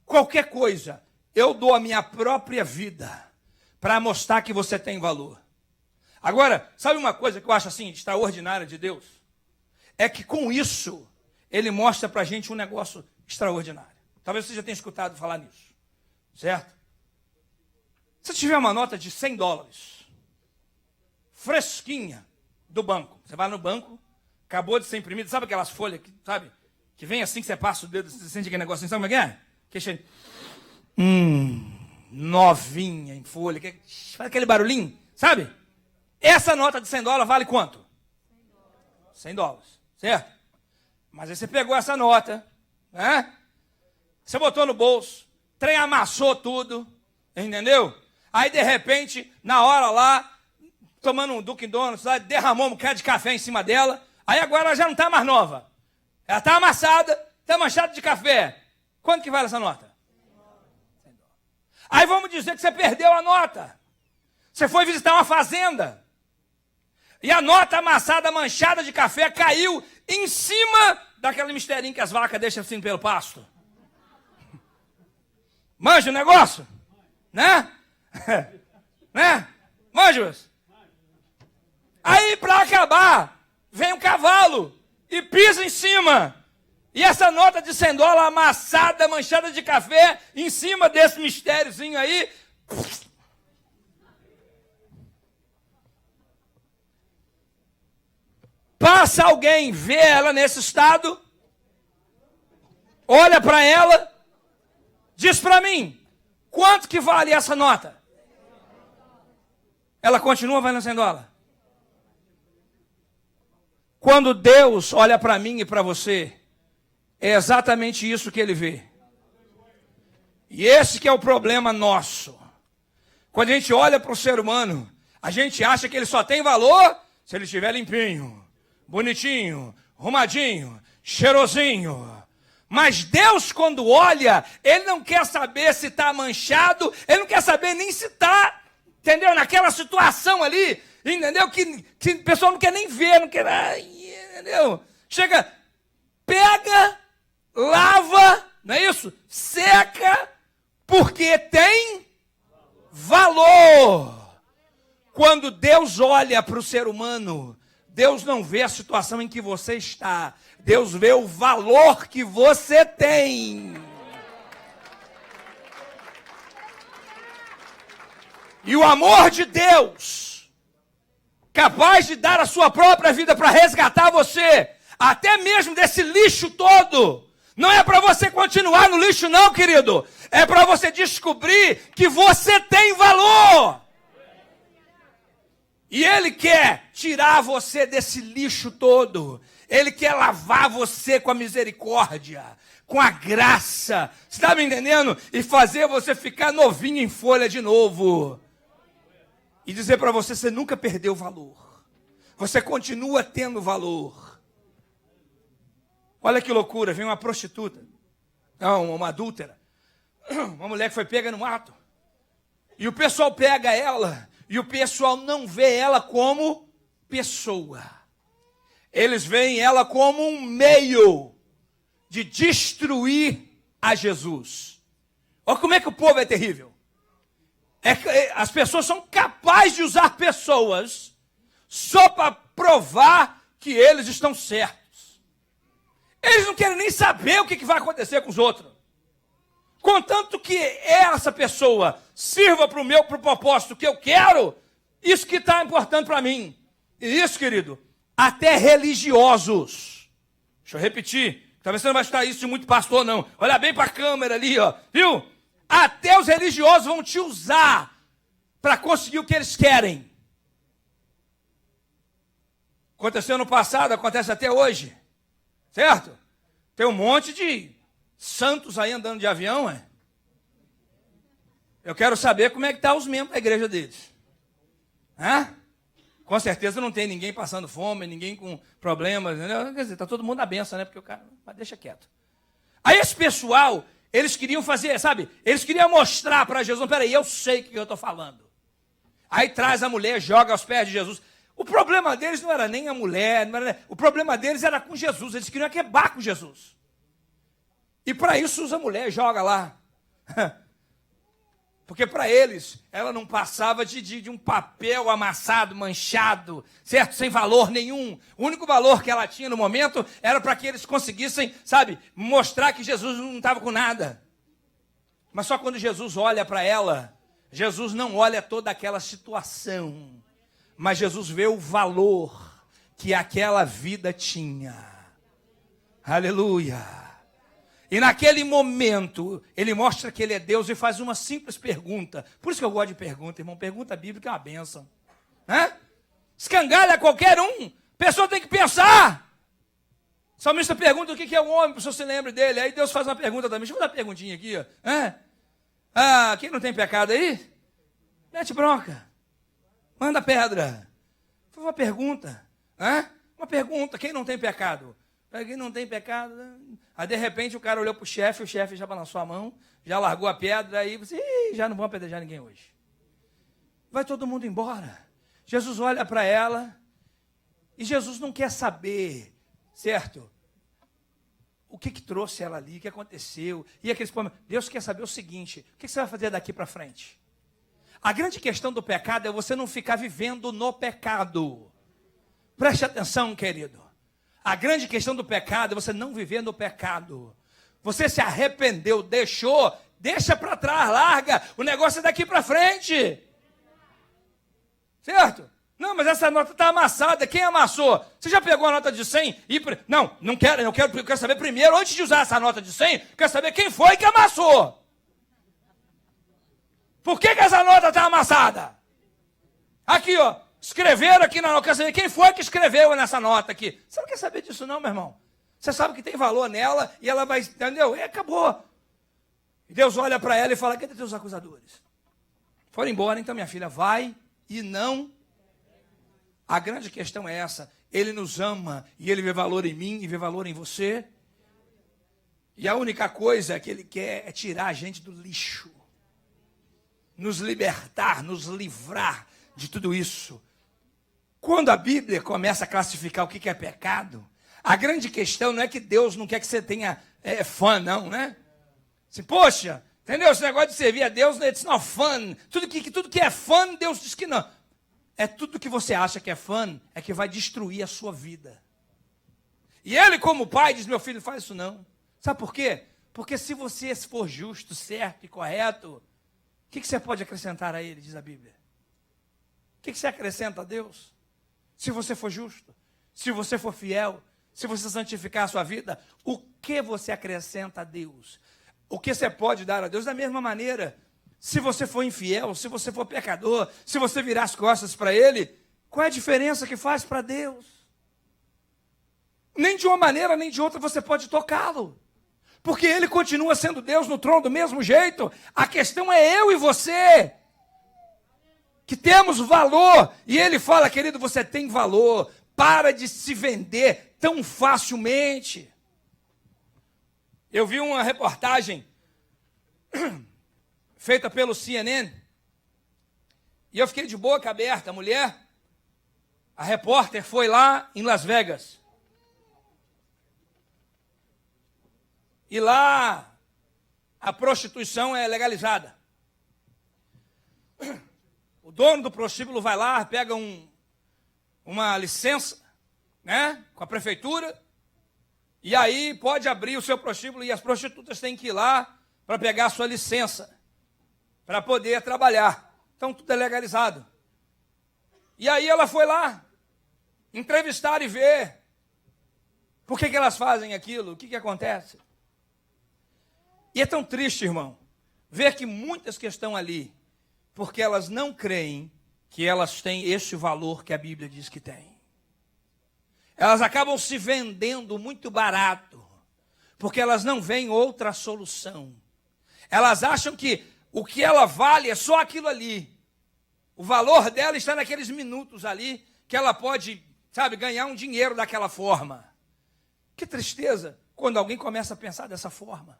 Qualquer coisa. Eu dou a minha própria vida para mostrar que você tem valor. Agora, sabe uma coisa que eu acho assim, extraordinária de Deus? É que com isso, ele mostra para a gente um negócio extraordinário. Talvez você já tenha escutado falar nisso. Certo? Se tiver uma nota de $100, fresquinha, do banco. Você vai no banco, acabou de ser imprimido, sabe aquelas folhas que, sabe, que vem assim, que você passa o dedo, você sente aquele negócio assim, sabe como é que é? Que cheio. Novinha em folha, que faz aquele barulhinho, sabe? Essa nota de $100 vale quanto? $100, certo? Mas aí você pegou essa nota, né? Você botou no bolso, trem amassou tudo, entendeu? Aí de repente, na hora lá, tomando um Dunkin' Donuts, lá, derramou um bocado de café em cima dela, aí agora ela já não está mais nova. Ela está amassada, está manchada de café. Quanto que vale essa nota? Aí vamos dizer que você perdeu a nota. Você foi visitar uma fazenda. E a nota amassada, manchada de café, caiu em cima daquele misterinho que as vacas deixam assim pelo pasto. Manja o negócio? Né? Né? Manja? Aí, para acabar, vem um cavalo e pisa em cima. E essa nota de $100 amassada, manchada de café, em cima desse mistériozinho aí. Passa alguém, vê ela nesse estado, olha para ela, diz para mim, quanto que vale essa nota? Ela continua valendo $100. Quando Deus olha para mim e para você, é exatamente isso que ele vê. E esse que é o problema nosso. Quando a gente olha para o ser humano, a gente acha que ele só tem valor se ele estiver limpinho, bonitinho, arrumadinho, cheirosinho. Mas Deus, quando olha, ele não quer saber se está manchado, ele não quer saber nem se está, entendeu? Naquela situação ali, entendeu? Que o pessoal não quer nem ver, não quer, entendeu? Chega, pega, lava, não é isso? Seca, porque tem valor. Quando Deus olha para o ser humano, Deus não vê a situação em que você está. Deus vê o valor que você tem. E o amor de Deus, capaz de dar a sua própria vida para resgatar você, até mesmo desse lixo todo, não é para você continuar no lixo não, querido. É para você descobrir que você tem valor. E Ele quer tirar você desse lixo todo. Ele quer lavar você com a misericórdia, com a graça. Você está me entendendo? E fazer você ficar novinho em folha de novo. E dizer para você, você nunca perdeu valor. Você continua tendo valor. Olha que loucura, vem uma prostituta. Não, uma adúltera. Uma mulher que foi pega no ato. E o pessoal pega ela. E o pessoal não vê ela como pessoa. Eles veem ela como um meio de destruir a Jesus. Olha como é que o povo é terrível. As pessoas são capazes de usar pessoas só para provar que eles estão certos. Eles não querem nem saber o que vai acontecer com os outros. Contanto que essa pessoa sirva para o propósito que eu quero, isso que está importante para mim. E isso, querido, até religiosos. Deixa eu repetir. Talvez você não vai escutar isso de muito pastor, não. Olha bem para a câmera ali, ó. Viu? Até os religiosos vão te usar para conseguir o que eles querem. Aconteceu no passado, acontece até hoje. Certo? Tem um monte de santos aí andando de avião, é? Eu quero saber como é que estão os membros da igreja deles. Hã? Com certeza não tem ninguém passando fome, ninguém com problemas, entendeu? Quer dizer, está todo mundo na benção, né? Porque o cara, mas deixa quieto. Aí esse pessoal, eles queriam fazer, sabe? Eles queriam mostrar para Jesus, peraí, eu sei o que eu estou falando. Aí traz a mulher, joga aos pés de Jesus. O problema deles não era nem a mulher, o problema deles era com Jesus, eles queriam acabar com Jesus. E para isso usa a mulher, joga lá. Porque para eles, ela não passava de um papel amassado, manchado, certo? Sem valor nenhum. O único valor que ela tinha no momento era para que eles conseguissem, sabe, mostrar que Jesus não estava com nada. Mas só quando Jesus olha para ela, Jesus não olha toda aquela situação, mas Jesus vê o valor que aquela vida tinha. Aleluia! E naquele momento, ele mostra que ele é Deus e faz uma simples pergunta. Por isso que eu gosto de pergunta, irmão. Pergunta bíblica é uma bênção. Né? Escangalha qualquer um. A pessoa tem que pensar. O salmista pergunta o que é o homem, para o senhor se lembre dele. Aí Deus faz uma pergunta também. Deixa eu dar uma perguntinha aqui. Ó. Quem não tem pecado aí? Mete bronca. Manda pedra. Foi uma pergunta. Uma pergunta. Quem não tem pecado? Quem não tem pecado... Aí, de repente, o cara olhou para o chefe já balançou a mão, já largou a pedra, aí você, já não vão apedrejar ninguém hoje. Vai todo mundo embora. Jesus olha para ela, e Jesus não quer saber, certo? O que trouxe ela ali, o que aconteceu. E aqueles problemas. Deus quer saber o seguinte, o que você vai fazer daqui para frente? A grande questão do pecado é você não ficar vivendo no pecado. Preste atenção, querido. A grande questão do pecado é você não viver no pecado. Você se arrependeu, deixa para trás, larga. O negócio é daqui para frente. Certo? Não, mas essa nota está amassada. Quem amassou? Você já pegou a nota de 100? Não quero. Eu quero saber primeiro, antes de usar essa nota de 100, quero saber quem foi que amassou. Por que essa nota está amassada? Aqui, ó. Escreveram aqui na nota. Quer saber quem foi que escreveu nessa nota aqui? Você não quer saber disso não, meu irmão? Você sabe que tem valor nela e ela vai, entendeu? E acabou. E Deus olha para ela e fala, cadê teus acusadores? Foram embora, então minha filha, vai e não. A grande questão é essa. Ele nos ama e ele vê valor em mim e vê valor em você. E a única coisa que ele quer é tirar a gente do lixo. Nos libertar, nos livrar de tudo isso. Quando a Bíblia começa a classificar o que é pecado, a grande questão não é que Deus não quer que você tenha fã, não, né? Assim, poxa, entendeu? Esse negócio de servir a Deus, it's not fun. Tudo que é fã, Deus diz que não. É tudo que você acha que é fã, é que vai destruir a sua vida. E ele, como pai, diz, meu filho, faz isso não. Sabe por quê? Porque se você for justo, certo e correto, o que você pode acrescentar a ele, diz a Bíblia? O que você acrescenta a Deus? Se você for justo, se você for fiel, se você santificar a sua vida, o que você acrescenta a Deus? O que você pode dar a Deus? Da mesma maneira, se você for infiel, se você for pecador, se você virar as costas para Ele, qual é a diferença que faz para Deus? Nem de uma maneira, nem de outra você pode tocá-lo. Porque Ele continua sendo Deus no trono do mesmo jeito. A questão é eu e você. Que temos valor, e ele fala, querido, você tem valor, para de se vender tão facilmente. Eu vi uma reportagem feita pelo CNN, e eu fiquei de boca aberta. A repórter foi lá em Las Vegas, e lá a prostituição é legalizada. O dono do prostíbulo vai lá, pega uma licença, né, com a prefeitura, e aí pode abrir o seu prostíbulo e as prostitutas têm que ir lá para pegar a sua licença, para poder trabalhar. Então tudo é legalizado. E aí ela foi lá entrevistar e ver por que elas fazem aquilo, o que acontece. E é tão triste, irmão, ver que muitas que estão ali, porque elas não creem que elas têm este valor que a Bíblia diz que tem. Elas acabam se vendendo muito barato, porque elas não veem outra solução. Elas acham que o que ela vale é só aquilo ali. O valor dela está naqueles minutos ali, que ela pode, sabe, ganhar um dinheiro daquela forma. Que tristeza quando alguém começa a pensar dessa forma.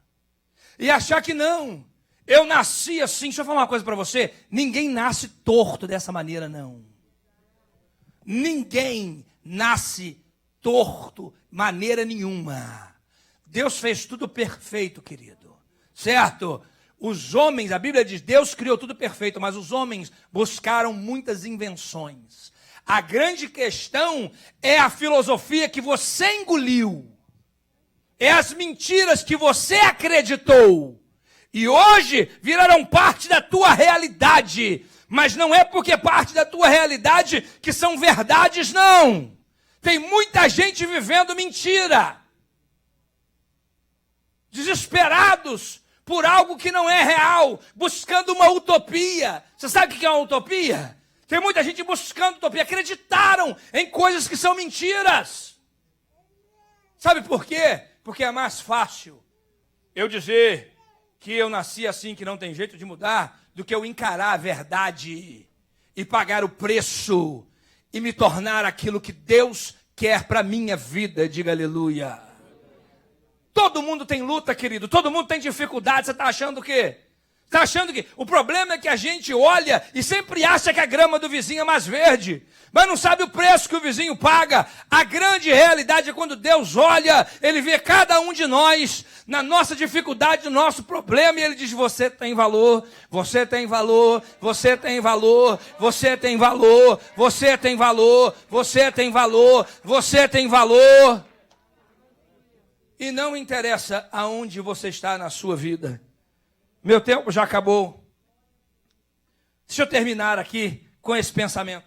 E achar que não, eu nasci assim. Deixa eu falar uma coisa para você, ninguém nasce torto dessa maneira, não. Ninguém nasce torto, maneira nenhuma. Deus fez tudo perfeito, querido, certo? Os homens, a Bíblia diz, Deus criou tudo perfeito, mas os homens buscaram muitas invenções. A grande questão é a filosofia que você engoliu. É as mentiras que você acreditou. E hoje viraram parte da tua realidade. Mas não é porque é parte da tua realidade que são verdades, não. Tem muita gente vivendo mentira. Desesperados por algo que não é real, buscando uma utopia. Você sabe o que é uma utopia? Tem muita gente buscando utopia, acreditaram em coisas que são mentiras. Sabe por quê? Porque é mais fácil eu dizer que eu nasci assim, que não tem jeito de mudar, do que eu encarar a verdade e pagar o preço e me tornar aquilo que Deus quer para a minha vida. Diga aleluia. Todo mundo tem luta, querido, todo mundo tem dificuldade. Você está achando o quê? Está achando que o problema é que a gente olha e sempre acha que a grama do vizinho é mais verde, mas não sabe o preço que o vizinho paga. A grande realidade é quando Deus olha, Ele vê cada um de nós na nossa dificuldade, no nosso problema, e Ele diz, você tem valor, você tem valor, você tem valor, você tem valor, você tem valor, você tem valor, você tem valor. E não interessa aonde você está na sua vida. Meu tempo já acabou. Deixa eu terminar aqui com esse pensamento.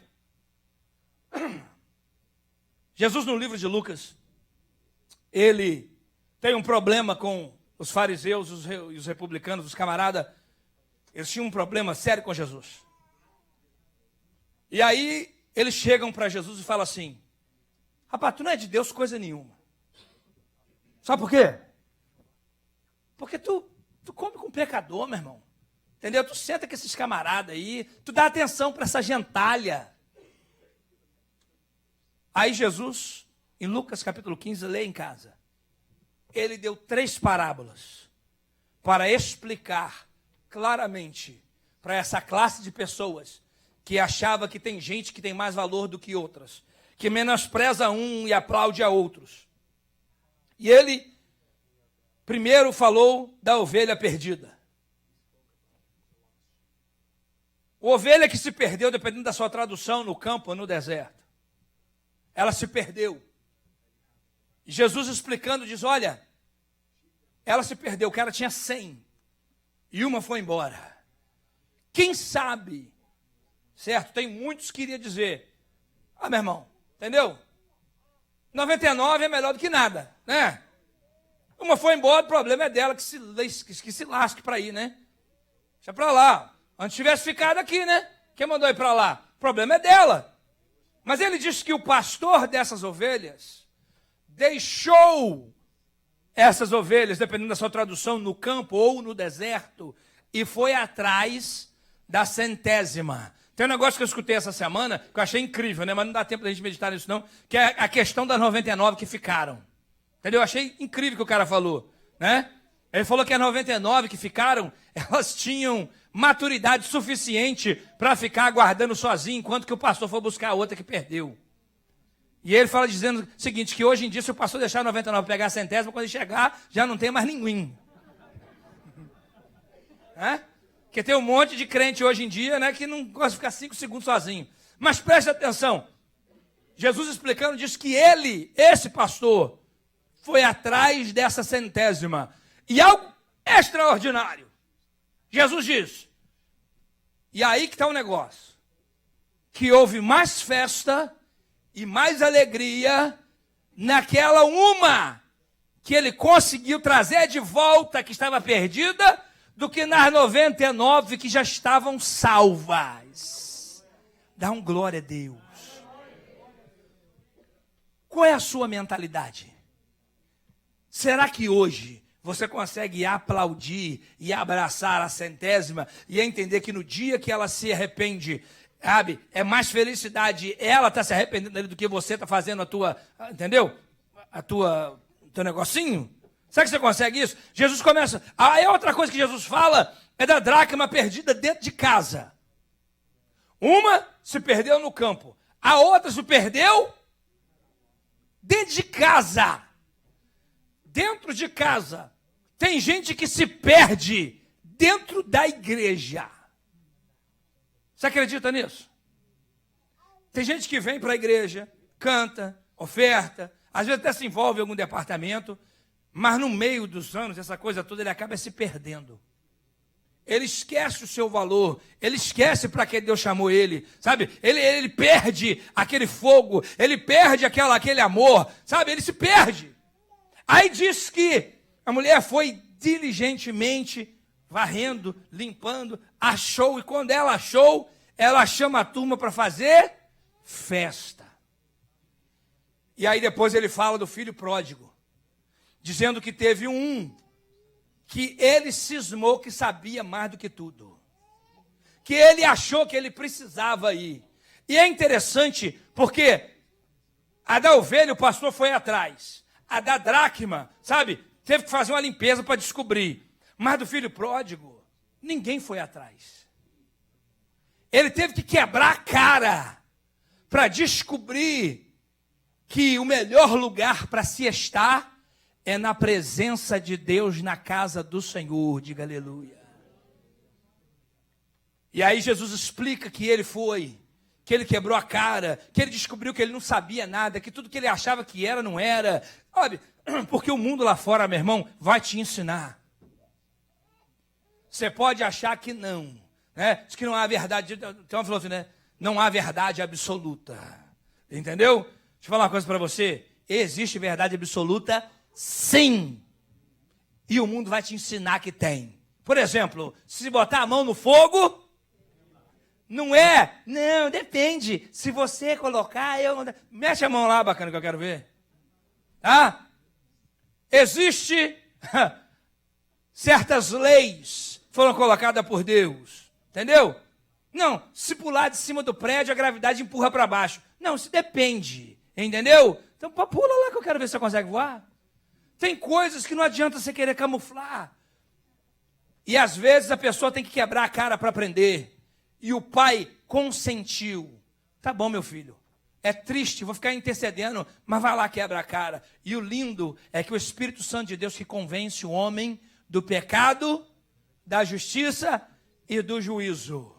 Jesus, no livro de Lucas, ele tem um problema com os fariseus e os republicanos, os camaradas. Eles tinham um problema sério com Jesus. E aí, eles chegam para Jesus e falam assim, rapaz, tu não é de Deus coisa nenhuma. Sabe por quê? Porque tu come com pecador, meu irmão. Entendeu? Tu senta com esses camaradas aí, tu dá atenção para essa gentalha. Aí Jesus, em Lucas capítulo 15, lê em casa. Ele deu 3 parábolas para explicar claramente para essa classe de pessoas que achava que tem gente que tem mais valor do que outras, que menospreza um e aplaude a outros. E ele primeiro falou da ovelha perdida. A ovelha que se perdeu, dependendo da sua tradução, no campo ou no deserto. Ela se perdeu. E Jesus explicando, diz, olha, ela se perdeu, o cara tinha 100. E uma foi embora. Quem sabe, certo? Tem muitos que iriam dizer, meu irmão, entendeu? 99 é melhor do que nada, né? Uma foi embora, o problema é dela, que se lasque para ir, né? Deixa para lá. Antes tivesse ficado aqui, né? Quem mandou ir para lá? O problema é dela. Mas ele diz que o pastor dessas ovelhas deixou essas ovelhas, dependendo da sua tradução, no campo ou no deserto, e foi atrás da 100ª. Tem um negócio que eu escutei essa semana, que eu achei incrível, né? Mas não dá tempo da gente meditar nisso não, que é a questão das 99 que ficaram. Entendeu? Eu achei incrível o que o cara falou, né? Ele falou que as 99 que ficaram, elas tinham maturidade suficiente para ficar aguardando sozinho, enquanto que o pastor foi buscar a outra que perdeu. E ele fala dizendo o seguinte, que hoje em dia, se o pastor deixar 99 pegar a 100ª, quando ele chegar, já não tem mais ninguém. Porque tem um monte de crente hoje em dia, né, que não gosta de ficar 5 segundos sozinho. Mas preste atenção. Jesus explicando diz que ele, esse pastor, foi atrás dessa centésima. E algo extraordinário. Jesus diz, e aí que está o negócio, que houve mais festa e mais alegria naquela uma que ele conseguiu trazer de volta, que estava perdida, do que nas 99 que já estavam salvas. Dá um glória a Deus. Qual é a sua mentalidade? Será que hoje você consegue aplaudir e abraçar a centésima e entender que no dia que ela se arrepende, sabe, é mais felicidade ela está se arrependendo dele do que você está fazendo a tua, entendeu? O teu negocinho? Será que você consegue isso? Jesus começa. Aí outra coisa que Jesus fala é da dracma perdida dentro de casa. Uma se perdeu no campo, a outra se perdeu dentro de casa. Dentro de casa. Tem gente que se perde dentro da igreja. Você acredita nisso? Tem gente que vem para a igreja, canta, oferta, às vezes até se envolve em algum departamento, mas no meio dos anos, essa coisa toda, ele acaba se perdendo. Ele esquece o seu valor, ele esquece para que Deus chamou ele, sabe? Ele perde aquele fogo, ele perde aquele amor, sabe? Ele se perde. Aí diz que a mulher foi diligentemente varrendo, limpando, achou, e quando ela achou, ela chama a turma para fazer festa. E aí depois ele fala do filho pródigo, dizendo que teve um que ele cismou que sabia mais do que tudo, que ele achou que ele precisava ir. E é interessante porque a da ovelha o pastor foi atrás, a da dracma, sabe, teve que fazer uma limpeza para descobrir, mas do filho pródigo ninguém foi atrás. Ele teve que quebrar a cara para descobrir que o melhor lugar para se estar é na presença de Deus, na casa do Senhor. Diga aleluia. E aí Jesus explica que ele foi, que ele quebrou a cara, que ele descobriu que ele não sabia nada, que tudo que ele achava que era, não era. Sabe? Porque o mundo lá fora, meu irmão, vai te ensinar. Você pode achar que não, né? Diz que não há verdade. Tem uma falou assim, né? Não há verdade absoluta. Entendeu? Deixa eu falar uma coisa para você. Existe verdade absoluta? Sim. E o mundo vai te ensinar que tem. Por exemplo, se botar a mão no fogo, não é? Não, depende. Se você colocar, eu não... Mexe a mão lá, bacana, que eu quero ver. Tá? Existe certas leis foram colocadas por Deus. Entendeu? Não, se pular de cima do prédio, a gravidade empurra para baixo. Não, isso depende. Entendeu? Então pula lá que eu quero ver se você consegue voar. Tem coisas que não adianta você querer camuflar. E às vezes a pessoa tem que quebrar a cara para aprender. E o pai consentiu. Tá bom, meu filho. É triste, vou ficar intercedendo, mas vai lá, quebra a cara. E o lindo é que o Espírito Santo de Deus que convence o homem do pecado, da justiça e do juízo.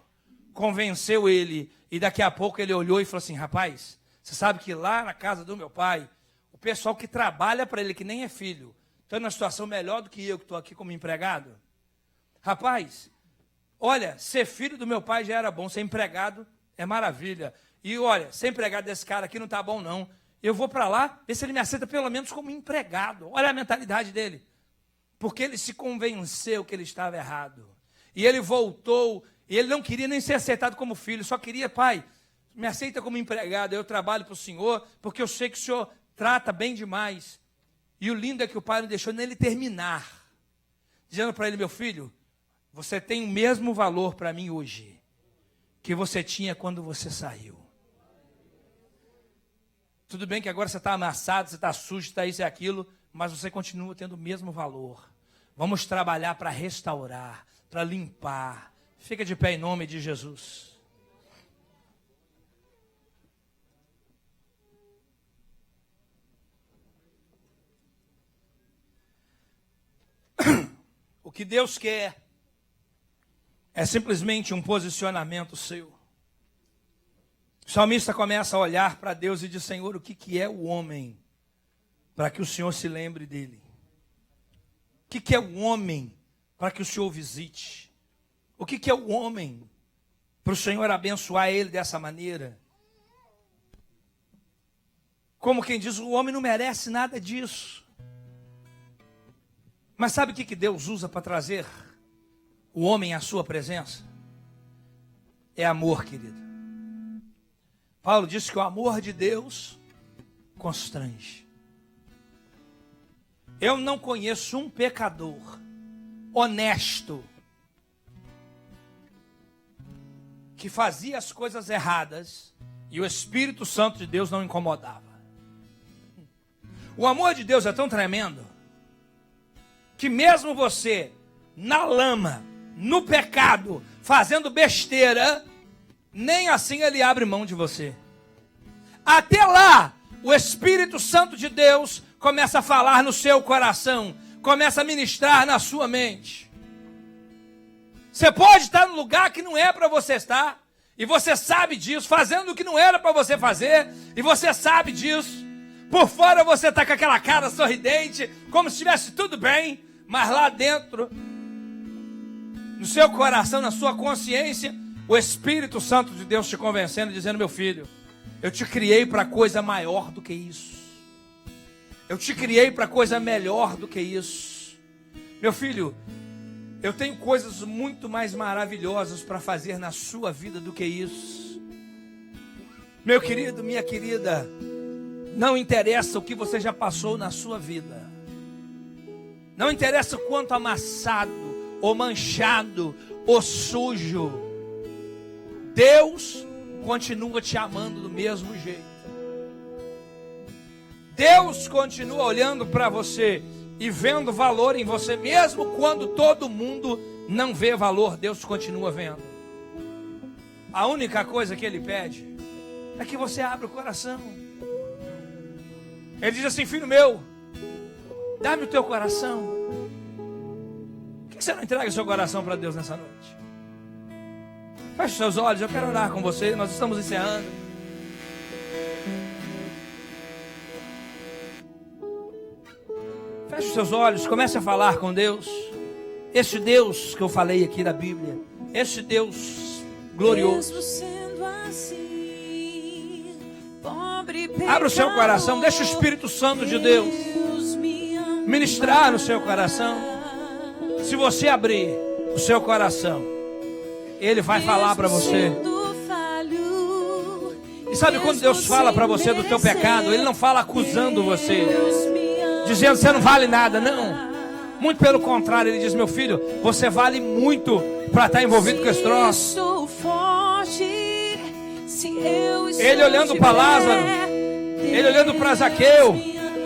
Convenceu ele. E daqui a pouco ele olhou e falou assim, rapaz, você sabe que lá na casa do meu pai, o pessoal que trabalha para ele, que nem é filho, está numa situação melhor do que eu, que estou aqui como empregado. Rapaz, olha, ser filho do meu pai já era bom, ser empregado é maravilha. E olha, ser empregado desse cara aqui não está bom não. Eu vou para lá, ver se ele me aceita pelo menos como empregado. Olha a mentalidade dele. Porque ele se convenceu que ele estava errado. E ele voltou, e ele não queria nem ser aceitado como filho, só queria, pai, me aceita como empregado, eu trabalho para o senhor, porque eu sei que o senhor trata bem demais. E o lindo é que o pai não deixou nem ele terminar, dizendo para ele, meu filho, você tem o mesmo valor para mim hoje, que você tinha quando você saiu. Tudo bem que agora você está amassado, você está sujo, está isso e aquilo, mas você continua tendo o mesmo valor. Vamos trabalhar para restaurar, para limpar. Fica de pé em nome de Jesus. O que Deus quer é simplesmente um posicionamento seu. O salmista começa a olhar para Deus e diz: Senhor, o que é o homem para que o Senhor se lembre dele? O que é o homem para que o Senhor visite? O que é o homem para o Senhor abençoar ele dessa maneira? Como quem diz, o homem não merece nada disso. Mas sabe o que Deus usa para trazer o homem à sua presença? É amor, querido. Paulo disse que o amor de Deus constrange. Eu não conheço um pecador honesto que fazia as coisas erradas e o Espírito Santo de Deus não incomodava. O amor de Deus é tão tremendo que mesmo você na lama, no pecado, fazendo besteira, nem assim ele abre mão de você. Até lá, o Espírito Santo de Deus começa a falar no seu coração, começa a ministrar na sua mente. Você pode estar no lugar que não é para você estar, e você sabe disso, fazendo o que não era para você fazer, e você sabe disso. Por fora você está com aquela cara sorridente, como se estivesse tudo bem, mas lá dentro, no seu coração, na sua consciência, o Espírito Santo de Deus te convencendo, dizendo: meu filho, eu te criei para coisa maior do que isso. Eu te criei para coisa melhor do que isso. Meu filho, eu tenho coisas muito mais maravilhosas para fazer na sua vida do que isso. Meu querido, minha querida, não interessa o que você já passou na sua vida. Não interessa o quanto amassado, ou manchado, ou sujo. Deus continua te amando do mesmo jeito. Deus continua olhando para você e vendo valor em você, mesmo quando todo mundo não vê valor, Deus continua vendo. A única coisa que Ele pede é que você abra o coração. Ele diz assim: filho meu, dá-me o teu coração. Por que você não entrega o seu coração para Deus nessa noite? Feche os seus olhos, eu quero orar com você. Nós estamos encerrando. Feche os seus olhos, comece a falar com Deus. Esse Deus que eu falei aqui da Bíblia, esse Deus glorioso. Abra o seu coração, deixa o Espírito Santo de Deus ministrar no seu coração. Se você abrir o seu coração, Ele vai falar para você. E sabe quando Deus fala para você do teu pecado, Ele não fala acusando você, dizendo você não vale nada, não. Muito pelo contrário, Ele diz: meu filho, você vale muito para estar envolvido com esse troço. Ele olhando para Lázaro, Ele olhando para Zaqueu,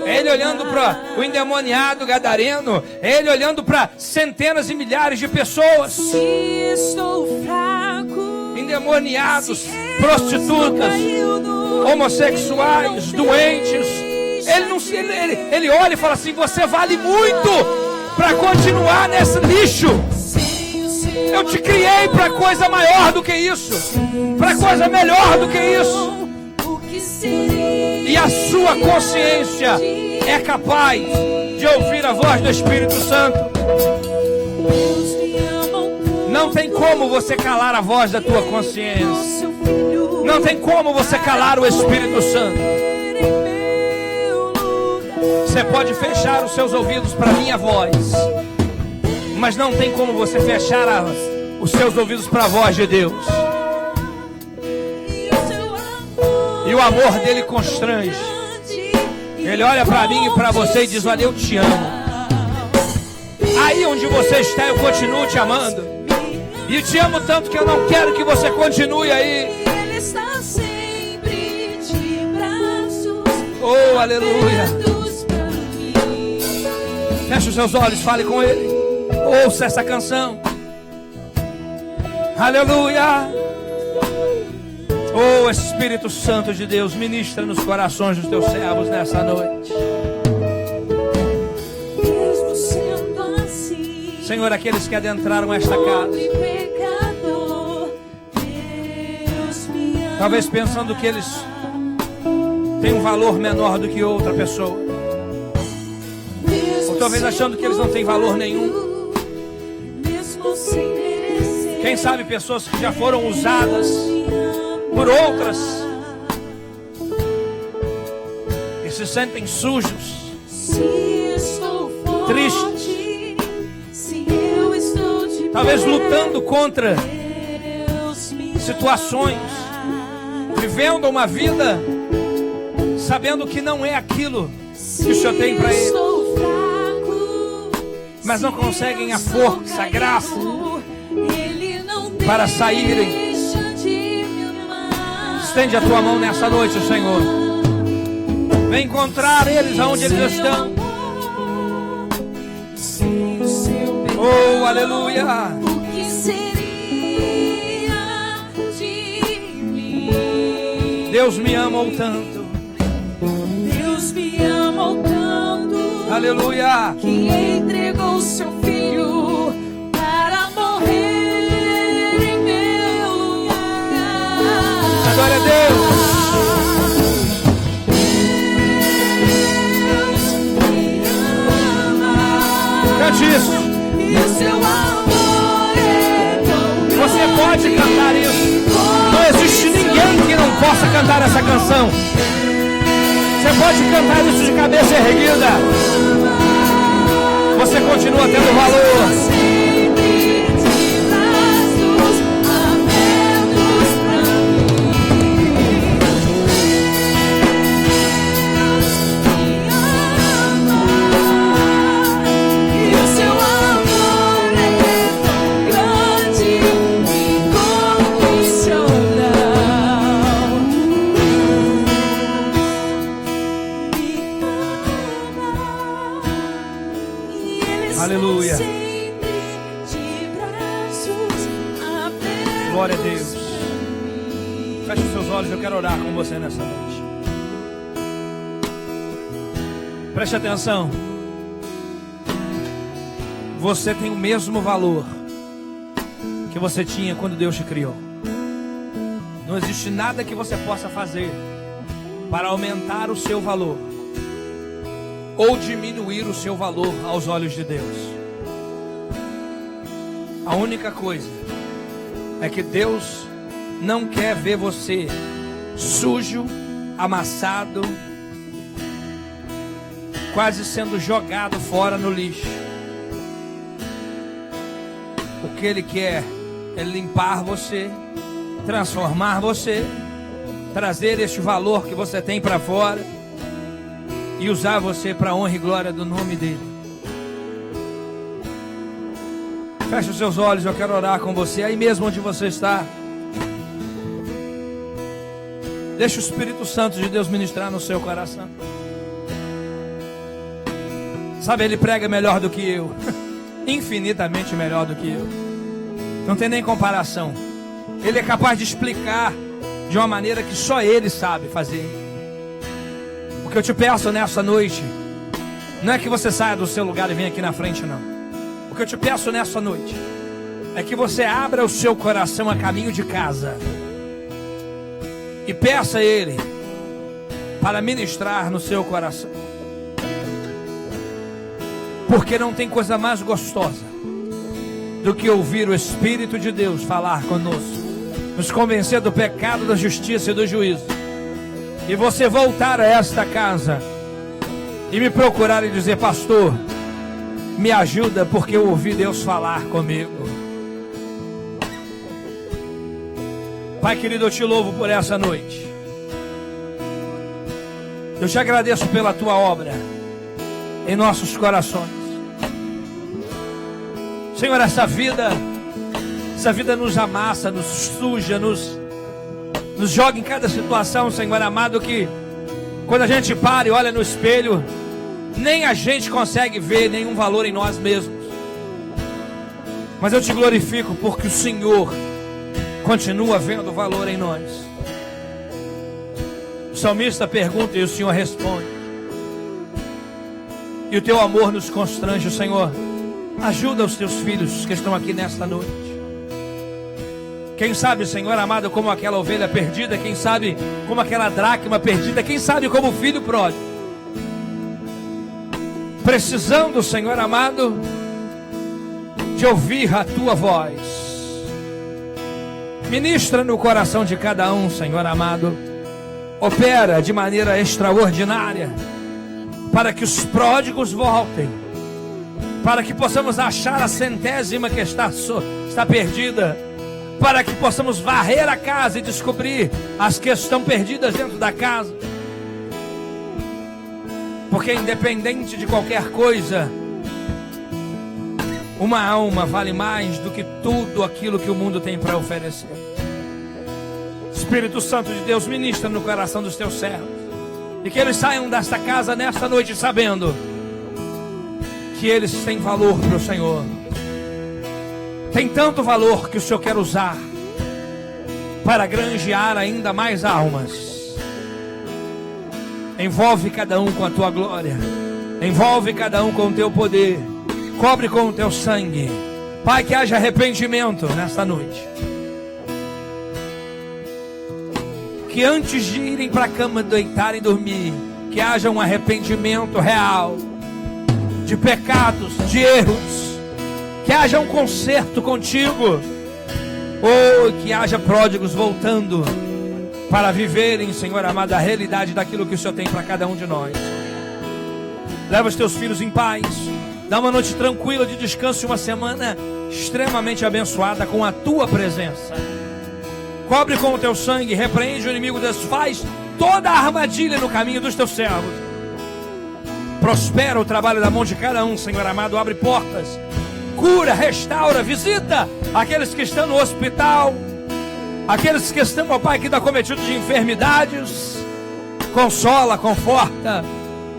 Ele olhando para o endemoniado gadareno, Ele olhando para centenas e milhares de pessoas, endemoniados, prostitutas, homossexuais, doentes. Ele olha e fala assim: você vale muito para continuar nesse lixo. Eu te criei para coisa maior do que isso, para coisa melhor do que isso. E a sua consciência é capaz de ouvir a voz do Espírito Santo. Não tem como você calar a voz da tua consciência. Não tem como você calar o Espírito Santo. Você pode fechar os seus ouvidos para a minha voz, mas não tem como você fechar os seus ouvidos para a voz de Deus. E o amor dele constrange. Ele olha para mim e para você e diz: olha, eu te amo. Aí onde você está, eu continuo te amando. E te amo tanto que eu não quero que você continue aí. Oh, aleluia. Feche os seus olhos, fale com Ele. Ouça essa canção. Aleluia. Oh, Espírito Santo de Deus, ministra nos corações dos teus servos nessa noite. Senhor, aqueles que adentraram esta casa, Talvez pensando que eles têm um valor menor do que outra pessoa. Ou talvez achando que eles não têm valor nenhum. Quem sabe pessoas que já foram usadas por outras e se sentem sujos, tristes, talvez lutando contra situações, vivendo uma vida sabendo que não é aquilo que o Senhor tem para eles, mas não conseguem a força, a graça para saírem. Estende a tua mão nessa noite, Senhor. Vem encontrar eles aonde eles estão. Oh, aleluia. Deus me amou tanto. Deus me amou tanto. Aleluia. Que entregou seu filho para morrer em meu lugar. Glória a Deus. Deus me ama. Cante isso. E o seu amor é tão grande. Você pode cantar isso. Não existe ninguém que não possa cantar essa canção. Você pode cantar isso de cabeça erguida. Você continua tendo valor. Aleluia. Glória a Deus. Feche os seus olhos, eu quero orar com você nessa noite. Preste atenção. Você tem o mesmo valor que você tinha quando Deus te criou. Não existe nada que você possa fazer para aumentar o seu valor ou diminuir o seu valor aos olhos de Deus. A única coisa é que Deus não quer ver você sujo, amassado, quase sendo jogado fora no lixo. O que Ele quer é limpar você, transformar você, trazer este valor que você tem para fora e usar você para a honra e glória do nome dEle. Feche os seus olhos, eu quero orar com você aí mesmo onde você está. Deixa o Espírito Santo de Deus ministrar no seu coração. Sabe, Ele prega melhor do que eu. Infinitamente melhor do que eu. Não tem nem comparação. Ele é capaz de explicar de uma maneira que só Ele sabe fazer. O que eu te peço nessa noite não é que você saia do seu lugar e venha aqui na frente, não. O que eu te peço nessa noite é que você abra o seu coração a caminho de casa e peça a Ele para ministrar no seu coração. Porque não tem coisa mais gostosa do que ouvir o Espírito de Deus falar conosco, nos convencer do pecado, da justiça e do juízo. E você voltar a esta casa e me procurar e dizer: pastor, me ajuda porque eu ouvi Deus falar comigo. Pai querido, eu te louvo por essa noite. Eu te agradeço pela tua obra em nossos corações. Senhor, essa vida nos amassa, nos suja, nos joga em cada situação, Senhor amado, que quando a gente para e olha no espelho, nem a gente consegue ver nenhum valor em nós mesmos. Mas eu te glorifico porque o Senhor continua vendo valor em nós. O salmista pergunta e o Senhor responde. E o teu amor nos constrange, Senhor. Ajuda os teus filhos que estão aqui nesta noite. Quem sabe, Senhor amado, como aquela ovelha perdida, quem sabe como aquela dracma perdida, quem sabe como o filho pródigo, precisando, Senhor amado, de ouvir a tua voz. Ministra no coração de cada um, Senhor amado. Opera de maneira extraordinária para que os pródigos voltem, para que possamos achar a centésima que está perdida, para que possamos varrer a casa e descobrir as que estão perdidas dentro da casa. Porque independente de qualquer coisa, uma alma vale mais do que tudo aquilo que o mundo tem para oferecer. Espírito Santo de Deus, ministra no coração dos teus servos, e que eles saiam desta casa nesta noite sabendo que eles têm valor para o Senhor. Tem tanto valor que o Senhor quer usar para granjear ainda mais almas. Envolve cada um com a tua glória, envolve cada um com o teu poder, cobre com o teu sangue. Pai, que haja arrependimento nesta noite, que antes de irem para a cama, deitarem e dormir, que haja um arrependimento real de pecados, de erros, que haja um conserto contigo, ou que haja pródigos voltando para viverem, Senhor amado, a realidade daquilo que o Senhor tem para cada um de nós. Leva os teus filhos em paz, dá uma noite tranquila de descanso e uma semana extremamente abençoada com a tua presença. Cobre com o teu sangue, repreende o inimigo, desfaz toda a armadilha no caminho dos teus servos. Prospera o trabalho da mão de cada um, Senhor amado, abre portas, cura, restaura, visita aqueles que estão no hospital, aqueles que estão, ó Pai, que estão cometidos de enfermidades. Consola, conforta,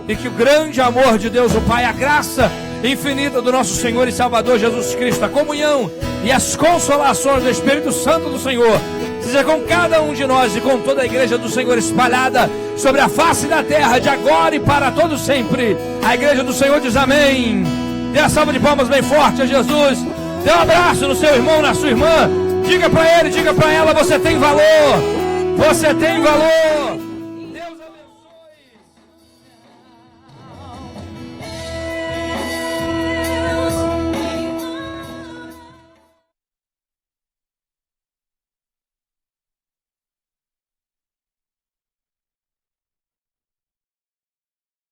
e que o grande amor de Deus, o Pai, a graça infinita do nosso Senhor e Salvador Jesus Cristo, a comunhão e as consolações do Espírito Santo do Senhor seja com cada um de nós e com toda a igreja do Senhor espalhada sobre a face da terra, de agora e para todo sempre. A igreja do Senhor diz amém. Dê a salva de palmas bem forte a Jesus. Dê um abraço no seu irmão, na sua irmã. Diga para ele, diga para ela: você tem valor, você tem valor.